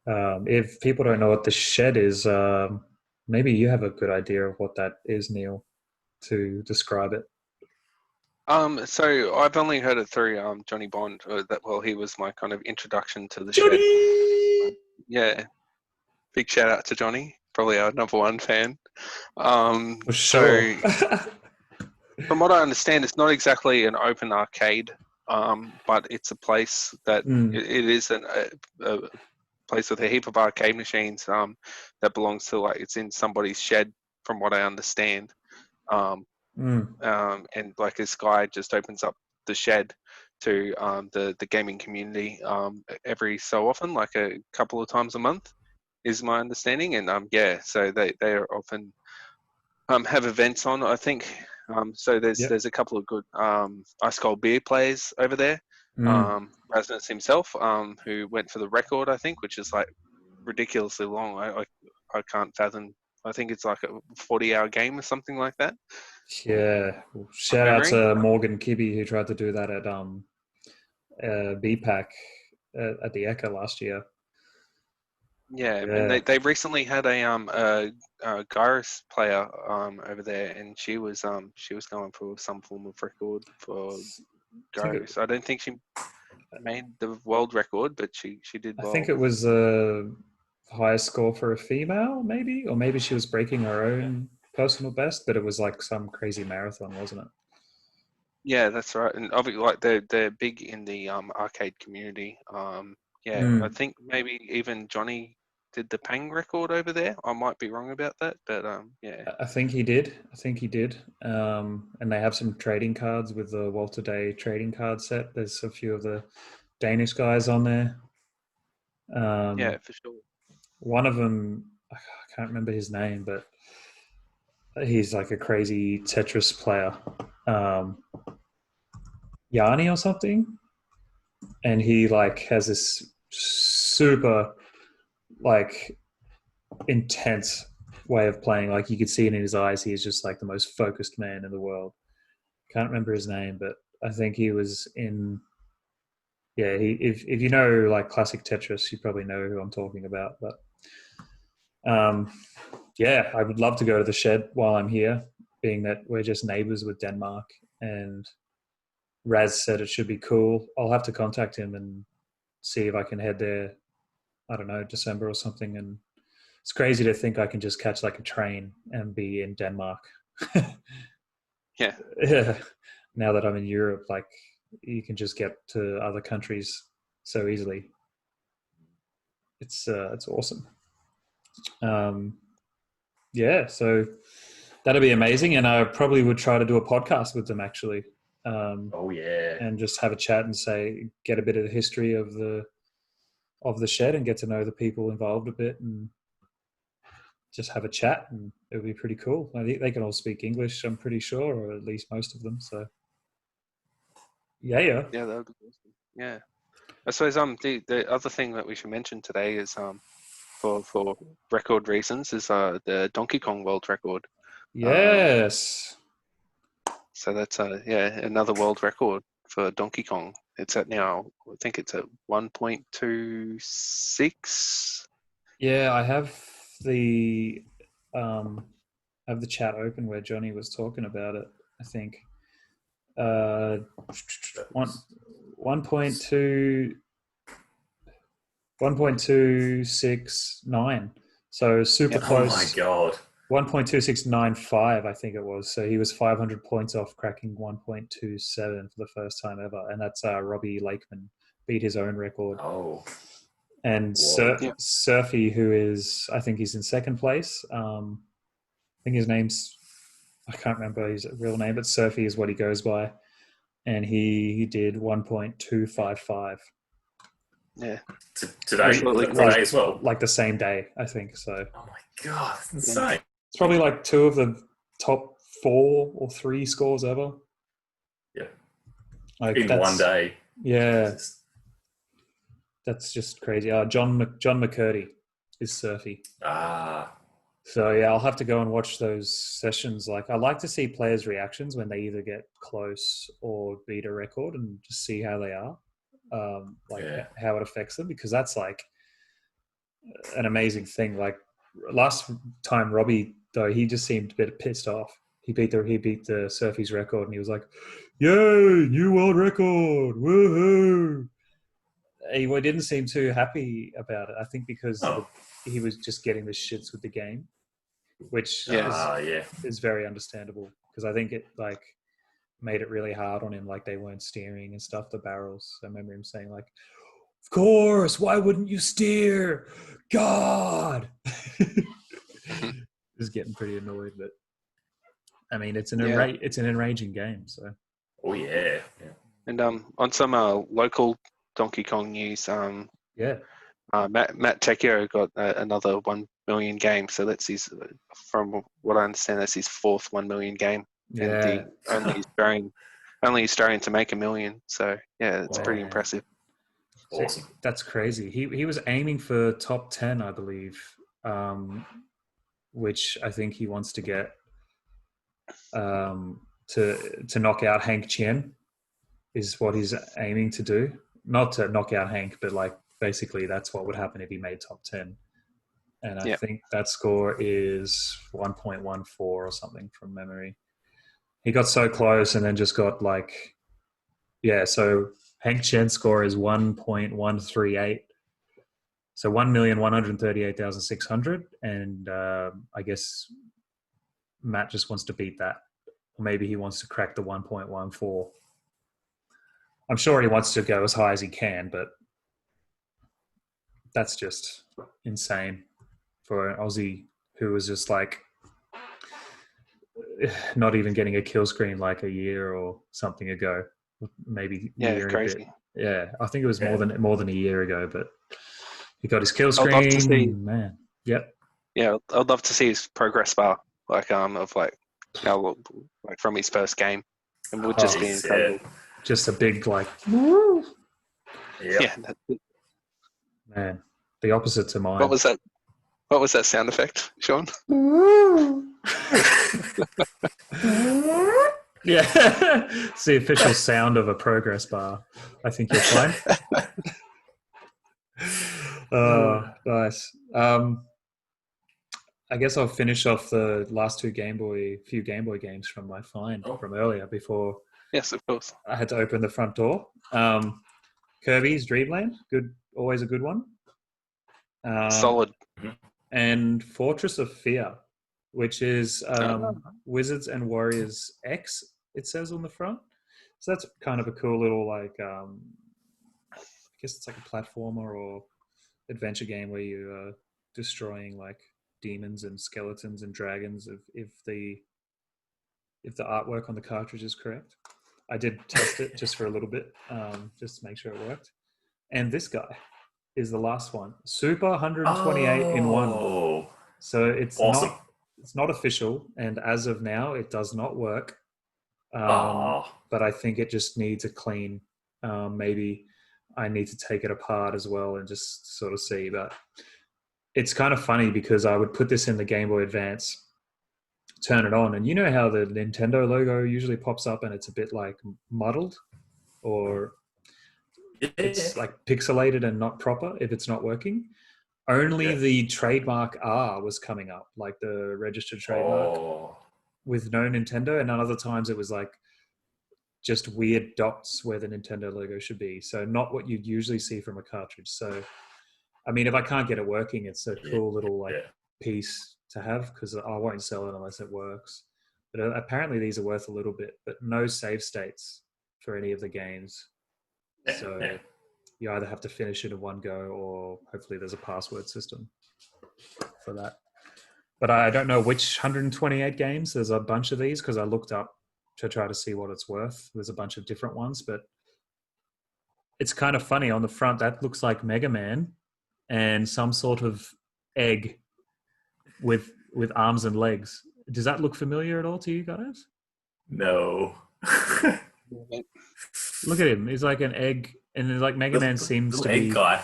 Speaker 1: If people don't know what the shed is, maybe you have a good idea of what that is, Neil, to describe it.
Speaker 3: So I've only heard it through Johnny Bond. He was my kind of introduction to the
Speaker 1: Johnny!
Speaker 3: shed. Yeah, big shout out to Johnny, probably our number one fan.
Speaker 1: Sure.
Speaker 3: So from what I understand, it's not exactly an open arcade, but it's a place that it is a place with a heap of arcade machines that belongs to, like, it's in somebody's shed, from what I understand. And like this guy just opens up the shed to the gaming community every so often, like a couple of times a month, is my understanding. And so they are often have events on, I think. So there's a couple of good ice cold beer players over there. Rasmus himself, who went for the record, I think, which is like ridiculously long. I can't fathom. I think it's like a 40-hour game or something like that.
Speaker 1: Yeah. Shout out to Morgan Kibbe, who tried to do that at BPAC at the Eka last year.
Speaker 3: Yeah, and they recently had a Gyrus player over there, and she was going for some form of record for Gyrus. I don't think she made the world record, but she did well.
Speaker 1: I think it was the highest score for a female, maybe, or maybe she was breaking her own personal best, but it was like some crazy marathon, wasn't it?
Speaker 3: Yeah, that's right. And obviously, like they're big in the arcade community. I think maybe even Johnny did the Pang record over there. I might be wrong about that, but yeah.
Speaker 1: I think he did. And they have some trading cards with the Walter Day trading card set. There's a few of the Danish guys on there.
Speaker 3: Yeah, for sure.
Speaker 1: One of them, I can't remember his name, but he's like a crazy Tetris player. Yanni or something. And he like has this super like intense way of playing. Like you could see it in his eyes. He is just like the most focused man in the world. Can't remember his name, but I think he was in. Yeah, if you know like classic Tetris, you probably know who I'm talking about. But yeah, I would love to go to the shed while I'm here, being that we're just neighbors with Denmark. And Raz said it should be cool. I'll have to contact him and see if I can head there. I don't know, December or something. And it's crazy to think I can just catch like a train and be in Denmark.
Speaker 3: Yeah.
Speaker 1: Yeah. Now that I'm in Europe, like you can just get to other countries so easily. It's awesome. Yeah, so that'd be amazing, and I probably would try to do a podcast with them actually.
Speaker 2: Oh yeah.
Speaker 1: And just have a chat and get a bit of the history of the shed and get to know the people involved a bit and just have a chat, and it would be pretty cool. I think they can all speak English, I'm pretty sure, or at least most of them. So yeah.
Speaker 3: Yeah, that would be awesome. Yeah. I suppose the other thing that we should mention today is for record reasons is the Donkey Kong world record.
Speaker 1: Yes.
Speaker 3: So that's another world record for Donkey Kong. It's at now, I think it's at 1.26.
Speaker 1: Yeah, I have the chat open where Johnny was talking about it. I think 1.2 1.269. So super close.
Speaker 2: Oh my god.
Speaker 1: 1.2695, I think it was. So he was 500 points off cracking 1.27 for the first time ever, and that's Robbie Lakeman beat his own record.
Speaker 2: Oh.
Speaker 1: And Surfy, who is, I think he's in second place. I think his name's, I can't remember his real name, but Surfy is what he goes by. And he did 1.255.
Speaker 2: Yeah. Today as well?
Speaker 1: Like the same day, I think. So.
Speaker 2: Oh my god, that's insane.
Speaker 1: It's probably like two of the top 4 or 3 scores ever.
Speaker 2: Yeah.
Speaker 1: Like
Speaker 2: in one day.
Speaker 1: Yeah. That's just crazy. John McCurdy is Surfy. So yeah, I'll have to go and watch those sessions. Like I like to see players' reactions when they either get close or beat a record and just see how they are. How it affects them, because that's like an amazing thing. Like last time Robbie, though, he just seemed a bit pissed off. He beat the Surfy's record and he was like, "Yay, new world record. Woohoo." He didn't seem too happy about it. I think because he was just getting the shits with the game, which is very understandable, because I think it like made it really hard on him. Like they weren't steering and stuff, the barrels. I remember him saying like, "Of course, why wouldn't you steer? God." Just getting pretty annoyed, but I mean, it's an enraging game. So.
Speaker 2: Oh yeah.
Speaker 3: And on some local Donkey Kong news, Matt Tecchio got another 1 million game. So that's his, from what I understand, that's his 4th 1 million game.
Speaker 1: Yeah.
Speaker 3: And the only Australian to make 1 million. So yeah, it's pretty impressive.
Speaker 2: Awesome.
Speaker 1: That's crazy. He was aiming for top 10, I believe, which I think he wants to get to knock out Hank Chen is what he's aiming to do. Not to knock out Hank, but like basically that's what would happen if he made top 10. And I think that score is 1.14 or something from memory. He got so close and then just got like, so Hank Chen's score is 1.138. So 1,138,600. And I guess Matt just wants to beat that. Or maybe he wants to crack the 1.14. I'm sure he wants to go as high as he can, but that's just insane for an Aussie who was just like not even getting a kill screen like a year or something ago, maybe year
Speaker 3: crazy.
Speaker 1: And a bit. Yeah, I think it was more than a year ago, but he got his kill screen.
Speaker 3: I'd love to see,
Speaker 1: man. Yep.
Speaker 3: Yeah, I'd love to see his progress bar, like of like how like from his first game, and would just be incredible.
Speaker 1: Just a big like.
Speaker 2: Yeah.
Speaker 1: Man, the opposite to mine.
Speaker 3: What was that? What was that sound effect, Shaun?
Speaker 1: Yeah, it's the official sound of a progress bar. I think you'll find. Oh, nice. I guess I'll finish off the last few Game Boy games from my find from earlier before.
Speaker 3: Yes, of course.
Speaker 1: I had to open the front door. Kirby's Dream Land, good, always a good one.
Speaker 3: Solid.
Speaker 1: And Fortress of Fear, which is Wizards and Warriors X, it says on the front. So that's kind of a cool little, like, I guess it's like a platformer or adventure game where you are destroying like demons and skeletons and dragons if the artwork on the cartridge is correct. I did test it just for a little bit, just to make sure it worked. And this guy is the last one. Super 128 in one. So it's awesome. It's not official, and as of now, it does not work. But I think it just needs a clean. Maybe I need to take it apart as well and just sort of see. But it's kind of funny because I would put this in the Game Boy Advance, turn it on, and you know how the Nintendo logo usually pops up and it's a bit like muddled, or it's like pixelated and not proper if it's not working. Only the trademark R was coming up, like the registered trademark, with no Nintendo, and other times it was like just weird dots where the Nintendo logo should be. So not what you'd usually see from a cartridge. So, I mean, if I can't get it working, it's a cool little like piece to have, because I won't sell it unless it works. But apparently these are worth a little bit, but no save states for any of the games. So you either have to finish it in one go, or hopefully there's a password system for that. But I don't know which 128 games. There's a bunch of these because I looked up to try to see what it's worth. There's a bunch of different ones, but it's kind of funny. On the front, that looks like Mega Man and some sort of egg with arms and legs. Does that look familiar at all to you guys?
Speaker 2: No.
Speaker 1: Look at him. He's like an egg, and like Mega Man seems to be.
Speaker 2: Egg guy.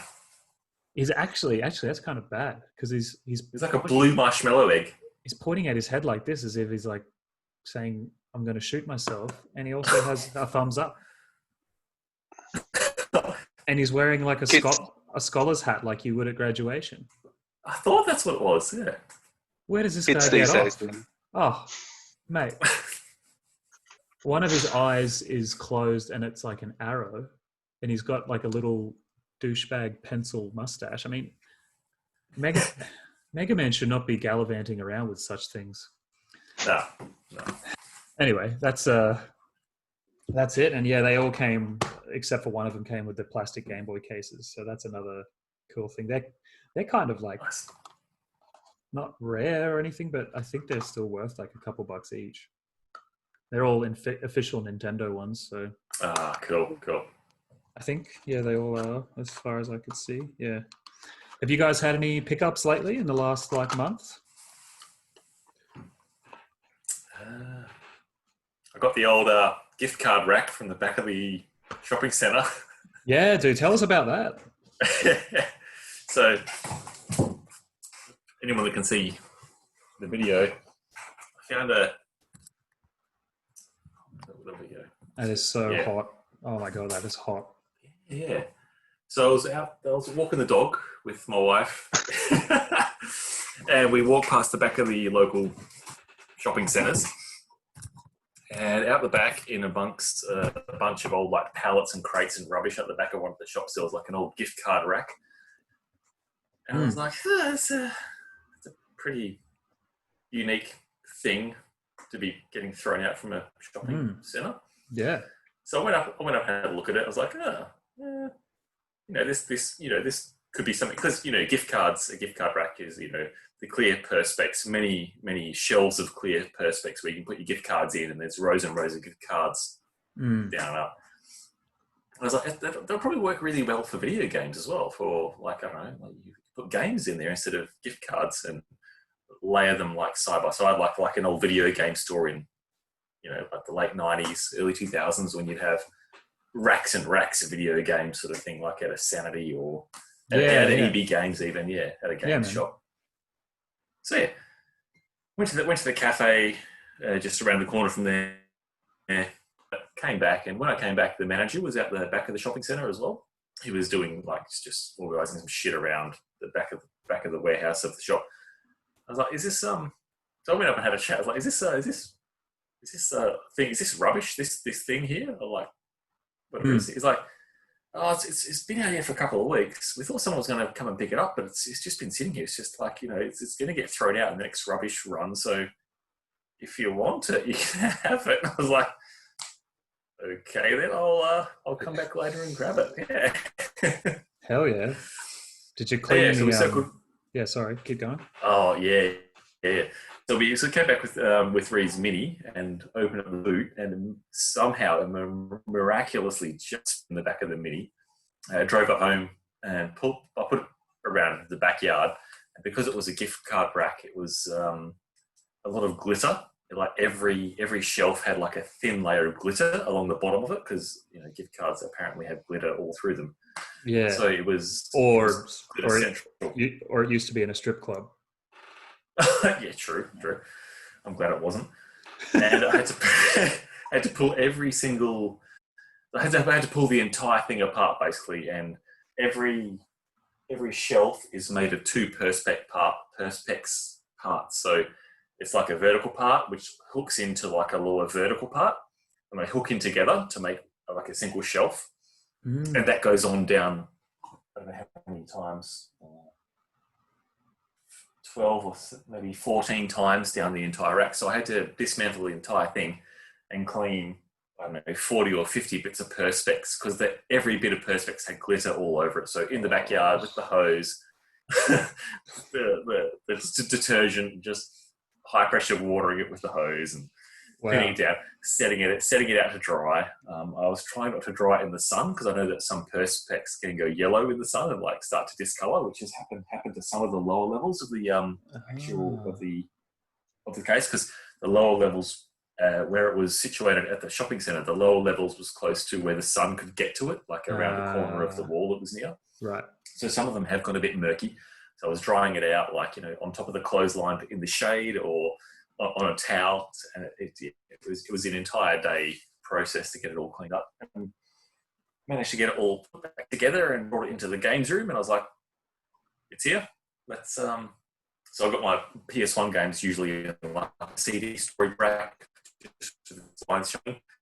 Speaker 1: He's actually that's kind of bad because he's
Speaker 2: like a blue marshmallow egg.
Speaker 1: He's pointing at his head like this, as if he's like saying, "I'm going to shoot myself," and he also has a thumbs up. And he's wearing like a scholar's hat, like you would at graduation.
Speaker 2: I thought that's what it was. Yeah.
Speaker 1: Where does this guy get off? Oh, mate. One of his eyes is closed and it's like an arrow, and he's got like a little douchebag pencil mustache. I mean, Mega Man should not be gallivanting around with such things.
Speaker 2: No.
Speaker 1: Anyway, that's it. And yeah, they all came, except for one of them, came with the plastic Game Boy cases. So that's another cool thing. They're kind of like not rare or anything, but I think they're still worth like a couple bucks each. They're all official Nintendo ones, so.
Speaker 2: Cool.
Speaker 1: I think, yeah, they all are, as far as I could see. Yeah. Have you guys had any pickups lately in the last like month?
Speaker 2: I got the old gift card rack from the back of the shopping centre.
Speaker 1: Yeah, dude, tell us about that.
Speaker 2: So, anyone that can see the video, I found a.
Speaker 1: That is so hot. Oh my God, that is hot.
Speaker 2: Yeah. So I was walking the dog with my wife and we walked past the back of the local shopping centres, and out the back, in amongst a bunch of old like pallets and crates and rubbish at the back of one of the shops, there was like an old gift card rack. And I was like, it's a pretty unique thing to be getting thrown out from a shopping centre.
Speaker 1: Yeah.
Speaker 2: So I went up and had a look at it. I was like, this could be something, because a gift card rack is the clear perspex, many shelves of clear perspex where you can put your gift cards in, and there's rows and rows of gift cards down and up. I was like, that'll probably work really well for video games as well. For like, I don't know, like you put games in there instead of gift cards and layer them like side by side, like an old video game store in like the late 90s, early 2000s, when you'd have racks and racks of video games sort of thing, like at a Sanity or At EB Games even, at a games shop. So yeah, went to the cafe just around the corner from there. Came back, and when I came back, the manager was at the back of the shopping centre as well. He was doing just organising some shit around the back of the warehouse of the shop. I was like, "Is this So I went up and had a chat. I was like, "Is this thing? Is this rubbish? This thing here?" Or like, whatever it is. He's like, "Oh, it's been out here for a couple of weeks. We thought someone was going to come and pick it up, but it's just been sitting here. It's just like, it's going to get thrown out in the next rubbish run. So if you want it, you can have it." And I was like, "Okay, then I'll come back later and grab it." Yeah.
Speaker 1: Hell yeah! Did you clean
Speaker 2: so so good.
Speaker 1: Yeah, sorry, keep going.
Speaker 2: Oh yeah. So we came back with Ree's Mini and opened up the boot, and somehow, miraculously, just in the back of the Mini, I drove it home and I put it around the backyard. And because it was a gift card rack, it was a lot of glitter. Like every shelf had like a thin layer of glitter along the bottom of it, because gift cards apparently have glitter all through them.
Speaker 1: Yeah.
Speaker 2: So it was
Speaker 1: it used to be in a strip club.
Speaker 2: Yeah, true. I'm glad it wasn't. And I had to pull every single. I had to pull the entire thing apart basically, and every shelf is made of two perspex parts. So it's like a vertical part which hooks into like a lower vertical part, and they hook in together to make like a single shelf, and that goes on down. I don't know how many times. 12 or maybe 14 times down the entire rack. So I had to dismantle the entire thing and clean, I don't know, 40 or 50 bits of perspex, because every bit of perspex had glitter all over it. So in the backyard with the hose, the detergent, just high pressure watering it with the hose and pinning it down, setting it out to dry. I was trying not to dry it in the sun, because I know that some perspex can go yellow in the sun and like start to discolor, which has happened to some of the lower levels of the of the case, because the lower levels where it was situated at the shopping centre, the lower levels was close to where the sun could get to it, like around the corner of the wall it was near.
Speaker 1: Right. So
Speaker 2: some of them have gone a bit murky. So I was drying it out on top of the clothesline in the shade or on a towel, and it was an entire day process to get it all cleaned up, and managed to get it all put back together and brought it into the games room. And I was like, "It's here. Let's." So I got my PS1 games usually in like a CD storage rack. I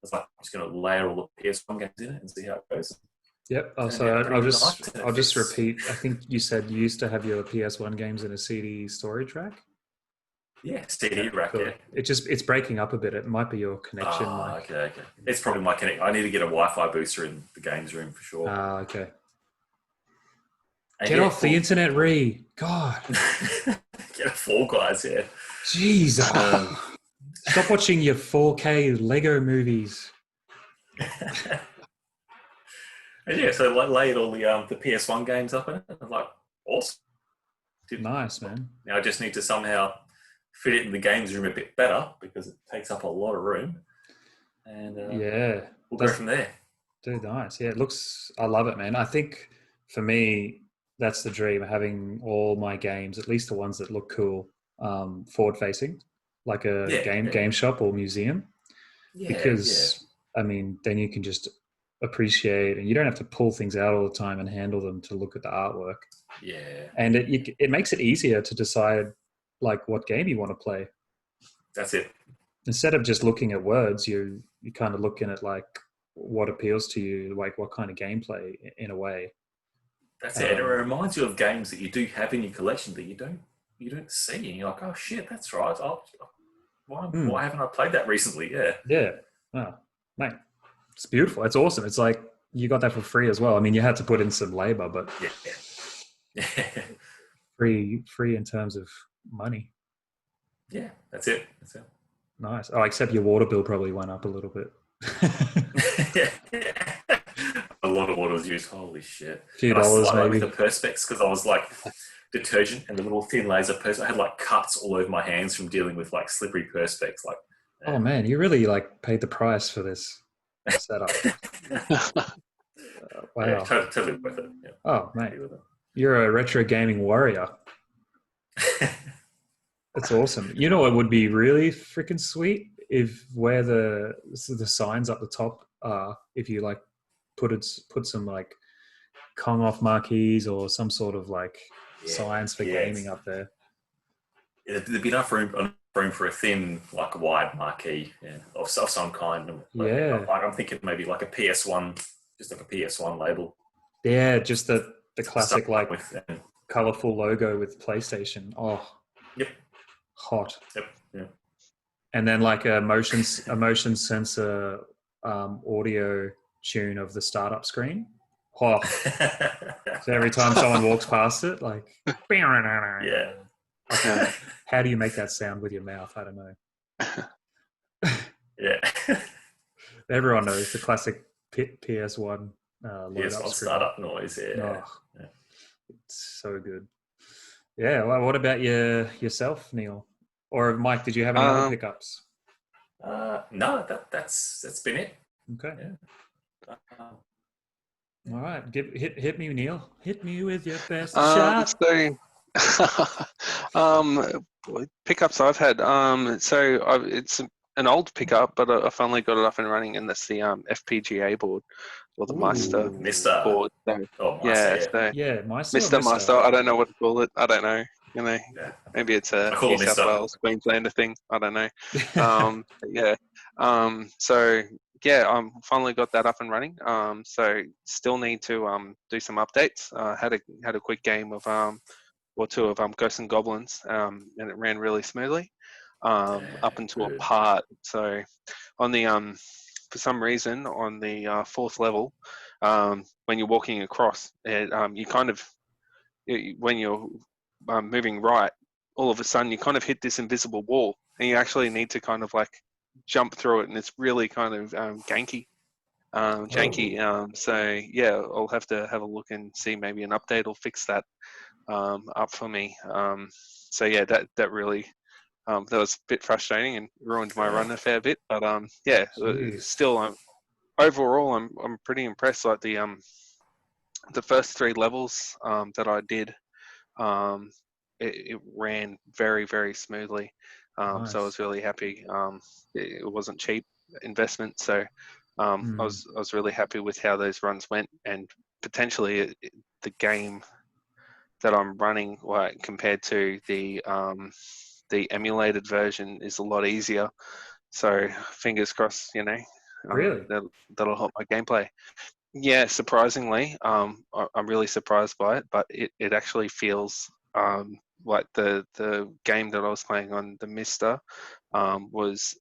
Speaker 2: was like, "I'm just going to layer all the PS1 games in it and see how it goes."
Speaker 1: Yep. I'll just repeat. I think you said you used to have your PS1 games in a CD storage rack.
Speaker 2: Yeah, CD rack. Cool. Yeah.
Speaker 1: It's breaking up a bit. It might be your connection.
Speaker 2: Okay. It's probably my connection. I need to get a Wi-Fi booster in the games room for sure.
Speaker 1: Okay. Get off the internet, Ree. God.
Speaker 2: Get a Fall Guys. Yeah.
Speaker 1: Jeez. Stop watching your 4K Lego movies.
Speaker 2: And yeah, so I laid all the PS1 games up in it. I'm like, awesome.
Speaker 1: Nice, man.
Speaker 2: Now I just need to somehow fit it in the games room a bit better, because it takes up a lot of room. And we'll go from there.
Speaker 1: Dude, nice. Yeah, I love it, man. I think for me, that's the dream, having all my games, at least the ones that look cool, forward facing, like a game shop or museum. Because I mean, then you can just appreciate, and you don't have to pull things out all the time and handle them to look at the artwork.
Speaker 2: Yeah.
Speaker 1: And it makes it easier to decide like what game you want to play.
Speaker 2: That's it.
Speaker 1: Instead of just looking at words, you kind of looking at like what appeals to you, like what kind of gameplay in a way.
Speaker 2: That's it. It reminds you of games that you do have in your collection that you don't see, and you're like, "Oh shit, that's right. Why haven't I played that recently?" Yeah.
Speaker 1: Yeah. Oh, mate, it's beautiful. It's awesome. It's like you got that for free as well. I mean, you had to put in some labor, but free in terms of money.
Speaker 2: Yeah, that's it.
Speaker 1: Nice. Oh, except your water bill probably went up a little bit.
Speaker 2: A lot of water was used. Holy shit.
Speaker 1: A few dollars maybe.
Speaker 2: With the perspex, because I was like detergent and the little thin laser perspex. I had like cuts all over my hands from dealing with like slippery perspex. Like,
Speaker 1: oh man, you really like paid the price for this setup. Wow.
Speaker 2: Yeah, totally worth it. Yeah.
Speaker 1: Oh mate, You're a retro gaming warrior. That's awesome. You know what would be really freaking sweet if where the signs up the top are, if you like put some like Kong off marquees or some sort of like signs for gaming up there.
Speaker 2: There'd be enough room for a thin, like a wide marquee of some kind.
Speaker 1: Yeah,
Speaker 2: I'm thinking maybe like a PS1, just like a PS1 label.
Speaker 1: yeah, just the
Speaker 2: To start
Speaker 1: classic like
Speaker 2: with.
Speaker 1: colorful logo with PlayStation. Oh,
Speaker 2: Yep.
Speaker 1: hot.
Speaker 2: Yep. Yeah.
Speaker 1: And then like a motion sensor audio tune of the startup screen. Oh, so every time someone walks past it, like,
Speaker 2: Yeah.
Speaker 1: how do you make that sound with your mouth? I don't know.
Speaker 2: Yeah.
Speaker 1: Everyone knows the classic PS1 load up
Speaker 2: PS1
Speaker 1: screen.
Speaker 2: startup noise. Yeah.
Speaker 1: Oh, it's so good. Yeah. Well, what about yourself, Neil? Or Mike? Did you have any other pickups?
Speaker 2: No, that's been it.
Speaker 1: Okay.
Speaker 2: Yeah.
Speaker 1: All right. Hit me, Neil. Hit me with your best shot.
Speaker 3: Pickups I've had. It's an old pickup, but I finally got it up and running, and that's the FPGA board or the Master
Speaker 2: Mister.
Speaker 3: board. So,
Speaker 2: Master.
Speaker 1: Yeah,
Speaker 3: Mister. I don't know what to call it. I don't know. Maybe it's
Speaker 2: I
Speaker 3: a
Speaker 2: call
Speaker 3: New
Speaker 2: it
Speaker 3: South
Speaker 2: Mister.
Speaker 3: Wales, Queenslander thing. I don't know. Yeah. I finally got that up and running. So still need to do some updates. Had a quick game of or two of Ghosts and Goblins, and it ran really smoothly up until a part. So on the for some reason on the fourth level, when you're walking across, you kind of when you're moving right, all of a sudden you kind of hit this invisible wall, and you actually need to kind of like jump through it, and it's really kind of janky. So yeah, I'll have to have a look and see maybe an update will fix that up for me. So yeah, that really that was a bit frustrating and ruined my run a fair bit. But still, overall, I'm pretty impressed. Like the first three levels that I did, it ran very, very smoothly.
Speaker 1: Nice.
Speaker 3: So I was really happy. It wasn't cheap investment, so I was really happy with how those runs went, and potentially the game that I'm running, like, compared to the emulated version, is a lot easier. So fingers crossed,
Speaker 1: Really?
Speaker 3: that'll help my gameplay. Yeah, surprisingly, I'm really surprised by it, but it actually feels like the game that I was playing on the Mister was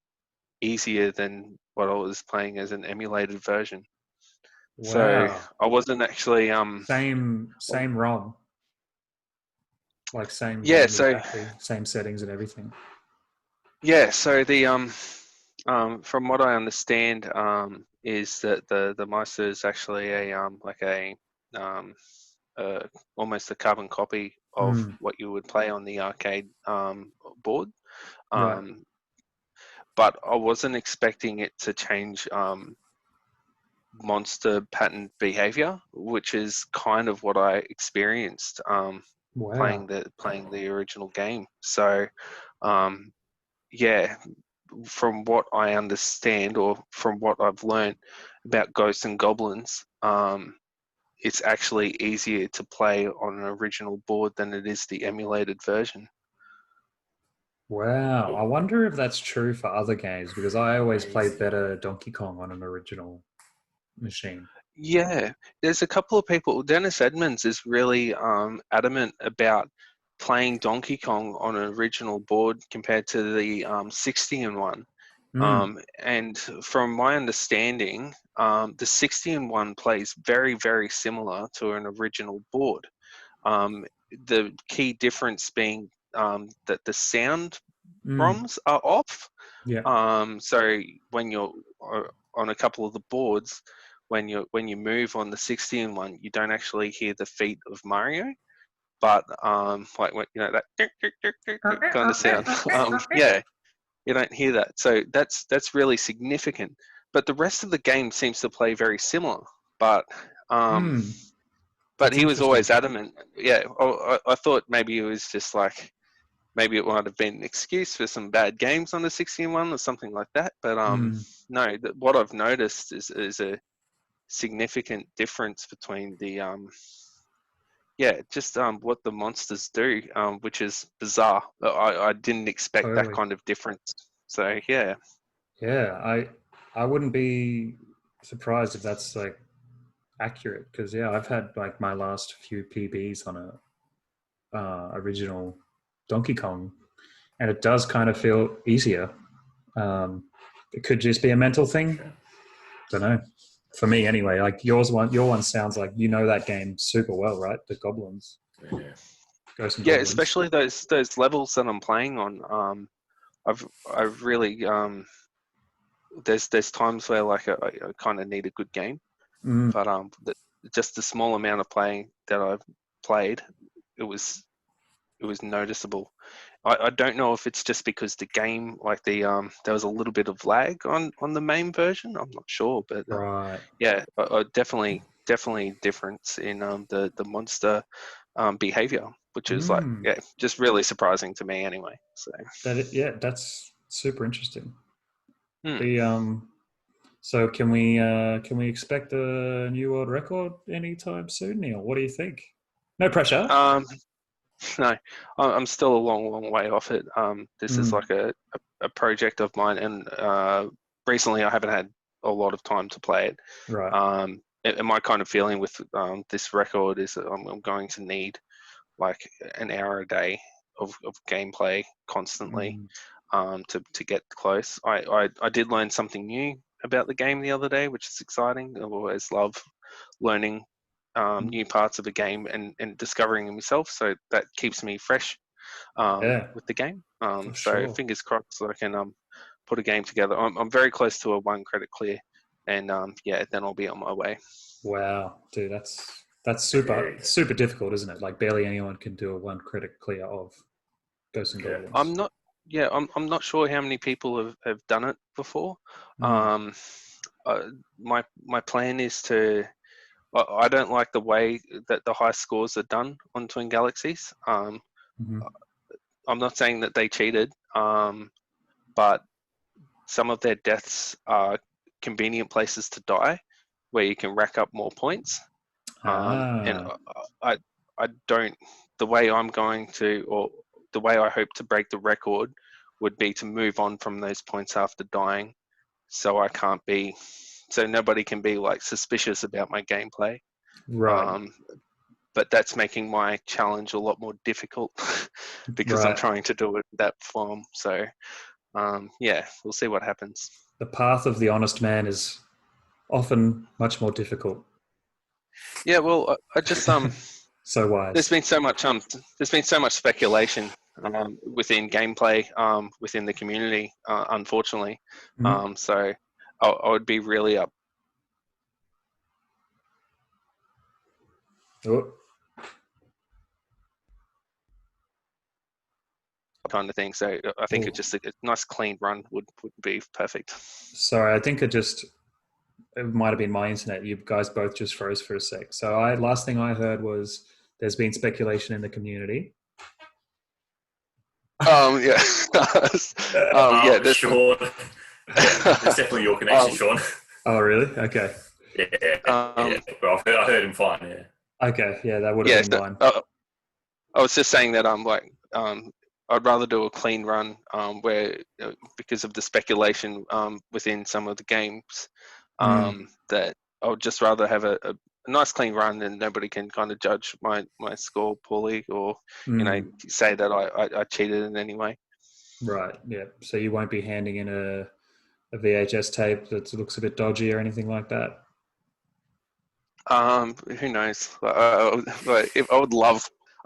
Speaker 3: easier than what I was playing as an emulated version.
Speaker 1: Wow.
Speaker 3: So I wasn't actually
Speaker 1: same ROM, like same
Speaker 3: yeah.
Speaker 1: game
Speaker 3: So
Speaker 1: exactly, same settings and everything.
Speaker 3: yeah. So the from what I understand, is that the Meister is actually almost a carbon copy of what you would play on the arcade board.
Speaker 1: Right.
Speaker 3: But I wasn't expecting it to change monster pattern behavior, which is kind of what I experienced playing the original game. So yeah, from what I understand, or from what I've learned about Ghosts and Goblins, it's actually easier to play on an original board than it is the emulated version.
Speaker 1: Wow. I wonder if that's true for other games, because I always played better Donkey Kong on an original machine.
Speaker 3: Yeah, there's a couple of people. Dennis Edmonds is really adamant about playing Donkey Kong on an original board compared to the 60-in-1. And from my understanding, the 60-in-1 plays very, very similar to an original board. The key difference being that the sound ROMs are off.
Speaker 1: Yeah.
Speaker 3: So when you're on a couple of the boards, when you move on the 60-in-1, you don't actually hear the feet of Mario, but like that kind of sound. Yeah, you don't hear that. So that's really significant. But the rest of the game seems to play very similar. But But he was always adamant. Yeah, I thought maybe it was just like, maybe it might have been an excuse for some bad games on the 61 or something like that. But no, what I've noticed is a significant difference between the just what the monsters do, which is bizarre. I didn't expect that kind of difference. So yeah.
Speaker 1: Yeah, I wouldn't be surprised if that's like accurate, because I've had like my last few PBs on a original Donkey Kong, and it does kind of feel easier. It could just be a mental thing. Don't know. For me, anyway. Like your one sounds like you know that game super well, right? The Goblins.
Speaker 2: Yeah.
Speaker 1: Goblins.
Speaker 3: Especially those levels that I'm playing on. I've really there's times where like I kind of need a good game, but just the small amount of playing that I've played, it was noticeable. I don't know if it's just because the game, like there was a little bit of lag on the main version. I'm not sure, but
Speaker 1: right.
Speaker 3: Definitely difference in the monster behavior, which is like just really surprising to me anyway. So
Speaker 1: that's super interesting. The so can we expect a new world record anytime soon, Neil? What do you think? No pressure.
Speaker 3: No, I'm still a long way off it. This is like a project of mine, and recently I haven't had a lot of time to play it.
Speaker 1: Right.
Speaker 3: And my kind of feeling with this record is that I'm going to need like an hour a day of gameplay constantly to get close. I did learn something new about the game the other day, which is exciting. I always love learning new parts of a game and discovering them myself, so that keeps me fresh with the game. So
Speaker 1: sure.
Speaker 3: fingers crossed that I can put a game together. I'm very close to a 1 credit clear, and then I'll be on my way.
Speaker 1: Wow, dude, that's super difficult, isn't it? Like barely anyone can do a 1 credit clear of Ghosts and Goblins.
Speaker 3: I'm not sure how many people have done it before. My plan is to. I don't like the way that the high scores are done on Twin Galaxies. I'm not saying that they cheated, but some of their deaths are convenient places to die, where you can rack up more points. And I don't. The way I'm going to, or the way I hope to break the record, would be to move on from those points after dying, so nobody can be like suspicious about my gameplay.
Speaker 1: Right.
Speaker 3: But that's making my challenge a lot more difficult because I'm trying to do it in that form. So, we'll see what happens.
Speaker 1: The path of the honest man is often much more difficult.
Speaker 3: Yeah, well, I just
Speaker 1: so wise.
Speaker 3: There's been so much speculation within gameplay within the community, unfortunately. So I would be really up. Kind of thing. So I think it's just a nice clean run would be perfect.
Speaker 1: Sorry, I think it might have been my internet. You guys both just froze for a sec. So last thing I heard was there's been speculation in the community.
Speaker 2: Sure. It's definitely your connection, Shaun.
Speaker 1: Oh, really? Okay.
Speaker 2: Well, I heard him fine. Yeah.
Speaker 1: Okay. Yeah, that would have been mine.
Speaker 3: I was just saying that I'd rather do a clean run where, because of the speculation within some of the games, that I would just rather have a nice clean run and nobody can kind of judge my score poorly or say that I cheated in any way.
Speaker 1: Right. Yeah. So you won't be handing in a VHS tape that looks a bit dodgy or anything like that.
Speaker 3: Who knows? I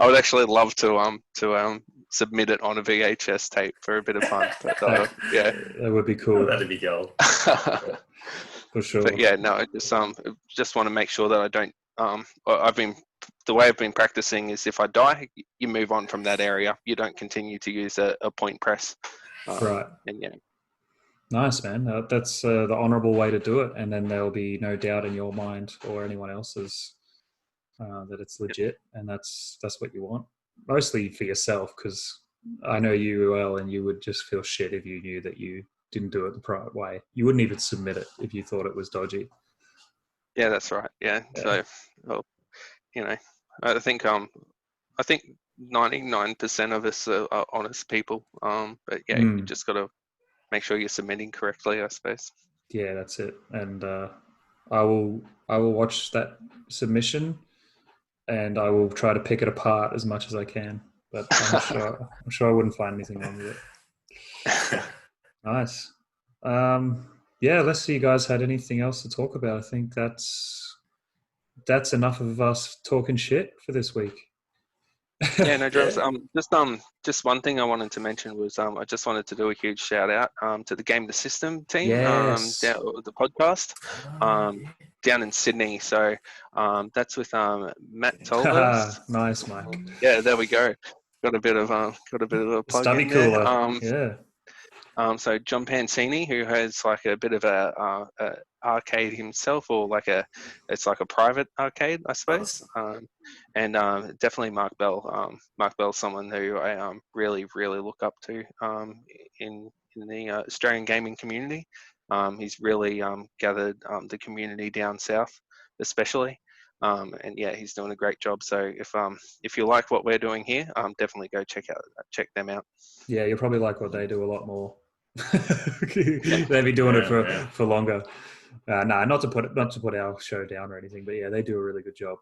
Speaker 3: would actually love to submit it on a VHS tape for a bit of fun. But
Speaker 1: that would be cool.
Speaker 2: That'd be gold.
Speaker 1: For sure.
Speaker 3: But I just want to make sure that I don't. The way I've been practicing is if I die, you move on from that area. You don't continue to use a point press.
Speaker 1: Right.
Speaker 3: And
Speaker 1: nice, man. That's the honourable way to do it, and then there'll be no doubt in your mind or anyone else's that it's legit, and that's what you want. Mostly for yourself, because I know you well, and you would just feel shit if you knew that you didn't do it the right way. You wouldn't even submit it if you thought it was dodgy.
Speaker 3: Yeah, that's right. Yeah. So, well, you know, I think 99% of us are honest people. But yeah, you just got to make sure you're submitting correctly, I suppose.
Speaker 1: Yeah, that's it. And I will watch that submission, and I will try to pick it apart as much as I can. But I'm sure I wouldn't find anything wrong with it. Nice. Yeah, let's see you guys had anything else to talk about. I think that's enough of us talking shit for this week.
Speaker 3: Yeah, no dramas. Just one thing I wanted to mention was I just wanted to do a huge shout out to the Game the System team,
Speaker 1: Yes.
Speaker 3: down the podcast, down in Sydney. So that's with Matt Tolhurst.
Speaker 1: Nice, Mike.
Speaker 3: Yeah, there we go. Got a bit of a plug
Speaker 1: Stubby
Speaker 3: in there.
Speaker 1: cooler. Yeah.
Speaker 3: So John Pansini, who has like a bit of a arcade himself, or it's like a private arcade, I suppose. And definitely Mark Bell. Mark Bell's someone who I really look up to in the Australian gaming community. He's really gathered the community down south, especially. And yeah, he's doing a great job. So if you like what we're doing here, definitely go check them out.
Speaker 1: Yeah, you'll probably like what they do a lot more. They've been doing it for longer. Not to put our show down or anything, but yeah, they do a really good job.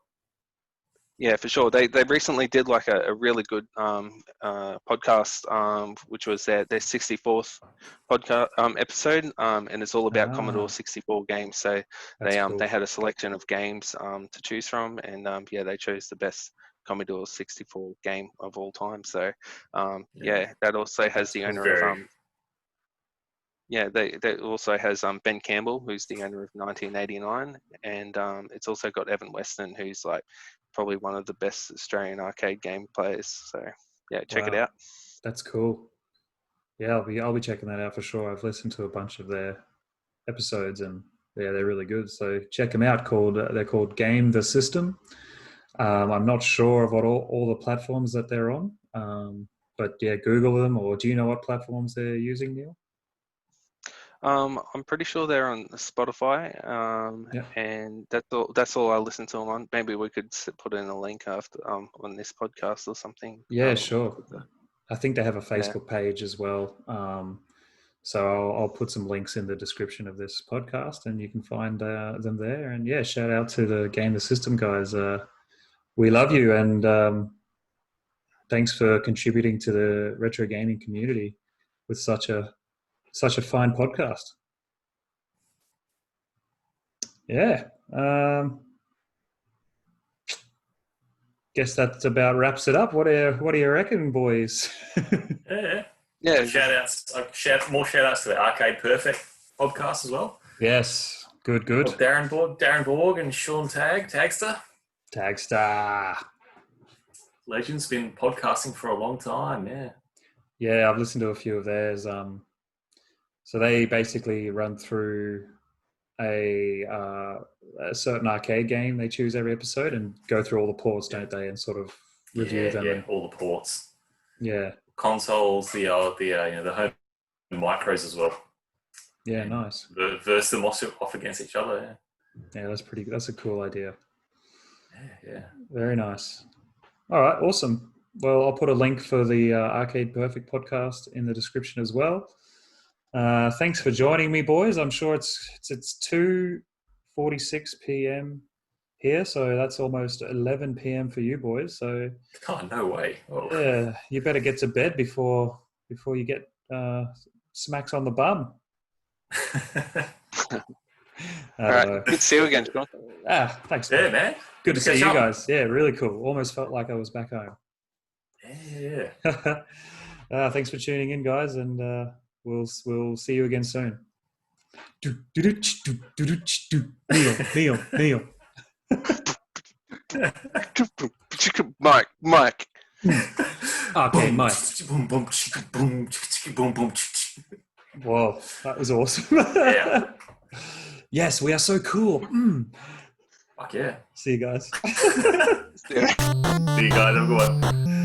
Speaker 3: Yeah, for sure. They recently did like a really good podcast, which was their 64th podcast episode, and it's all about Commodore 64 games. So they had a selection of games to choose from, and yeah, they chose the best Commodore 64 game of all time. So yeah, that also has the owner of yeah, that also has Ben Campbell, who's the owner of 1989, and it's also got Evan Weston, who's like probably one of the best Australian arcade game players. So yeah, check it out.
Speaker 1: That's cool. Yeah, I'll be checking that out for sure. I've listened to a bunch of their episodes, and yeah, they're really good. So check them out. They're called Game the System. I'm not sure of what all the platforms that they're on, but yeah, Google them. Or do you know what platforms they're using, Neil?
Speaker 3: I'm pretty sure they're on Spotify, and that's all I listen to them on. Maybe we could put in a link after on this podcast or something.
Speaker 1: Yeah, sure. I think they have a Facebook page as well. So I'll put some links in the description of this podcast, and you can find them there. And yeah, shout out to the Game the System guys. We love you, and thanks for contributing to the retro gaming community with such a fine podcast. Yeah. Guess that about wraps it up. What do you reckon, boys?
Speaker 2: Yeah. More shout outs to the Arcade Perfect podcast as well.
Speaker 1: Yes. Good.
Speaker 2: Well, Darren Borg and Shaun Tagster. Legends, been podcasting for a long time, yeah.
Speaker 1: Yeah, I've listened to a few of theirs. So they basically run through a certain arcade game they choose every episode and go through all the ports, don't they, and sort of review them.
Speaker 2: Yeah, all the ports.
Speaker 1: Yeah.
Speaker 2: Consoles, the home micros as well.
Speaker 1: Yeah, nice.
Speaker 2: Verse them off against each other.
Speaker 1: Yeah, that's a cool idea.
Speaker 2: Yeah.
Speaker 1: Very nice. All right, awesome. Well, I'll put a link for the Arcade Perfect podcast in the description as well. Thanks for joining me, boys. I'm sure it's 2:46 p.m. here, so that's almost 11 p.m. for you boys. So,
Speaker 2: no way. Oh.
Speaker 1: Yeah, you better get to bed before you get smacks on the bum.
Speaker 3: All right, good to see you again, John.
Speaker 1: Thanks.
Speaker 2: Yeah, man.
Speaker 1: Good to see you guys. Yeah, really cool. Almost felt like I was back home.
Speaker 2: Yeah.
Speaker 1: Thanks for tuning in, guys, and we'll see you again soon. Neil.
Speaker 3: Mike.
Speaker 1: Okay, Mike. Whoa, that was awesome.
Speaker 2: Yeah.
Speaker 1: Yes, we are so cool.
Speaker 2: Fuck yeah.
Speaker 1: See you guys.
Speaker 2: See you guys. Have a good one.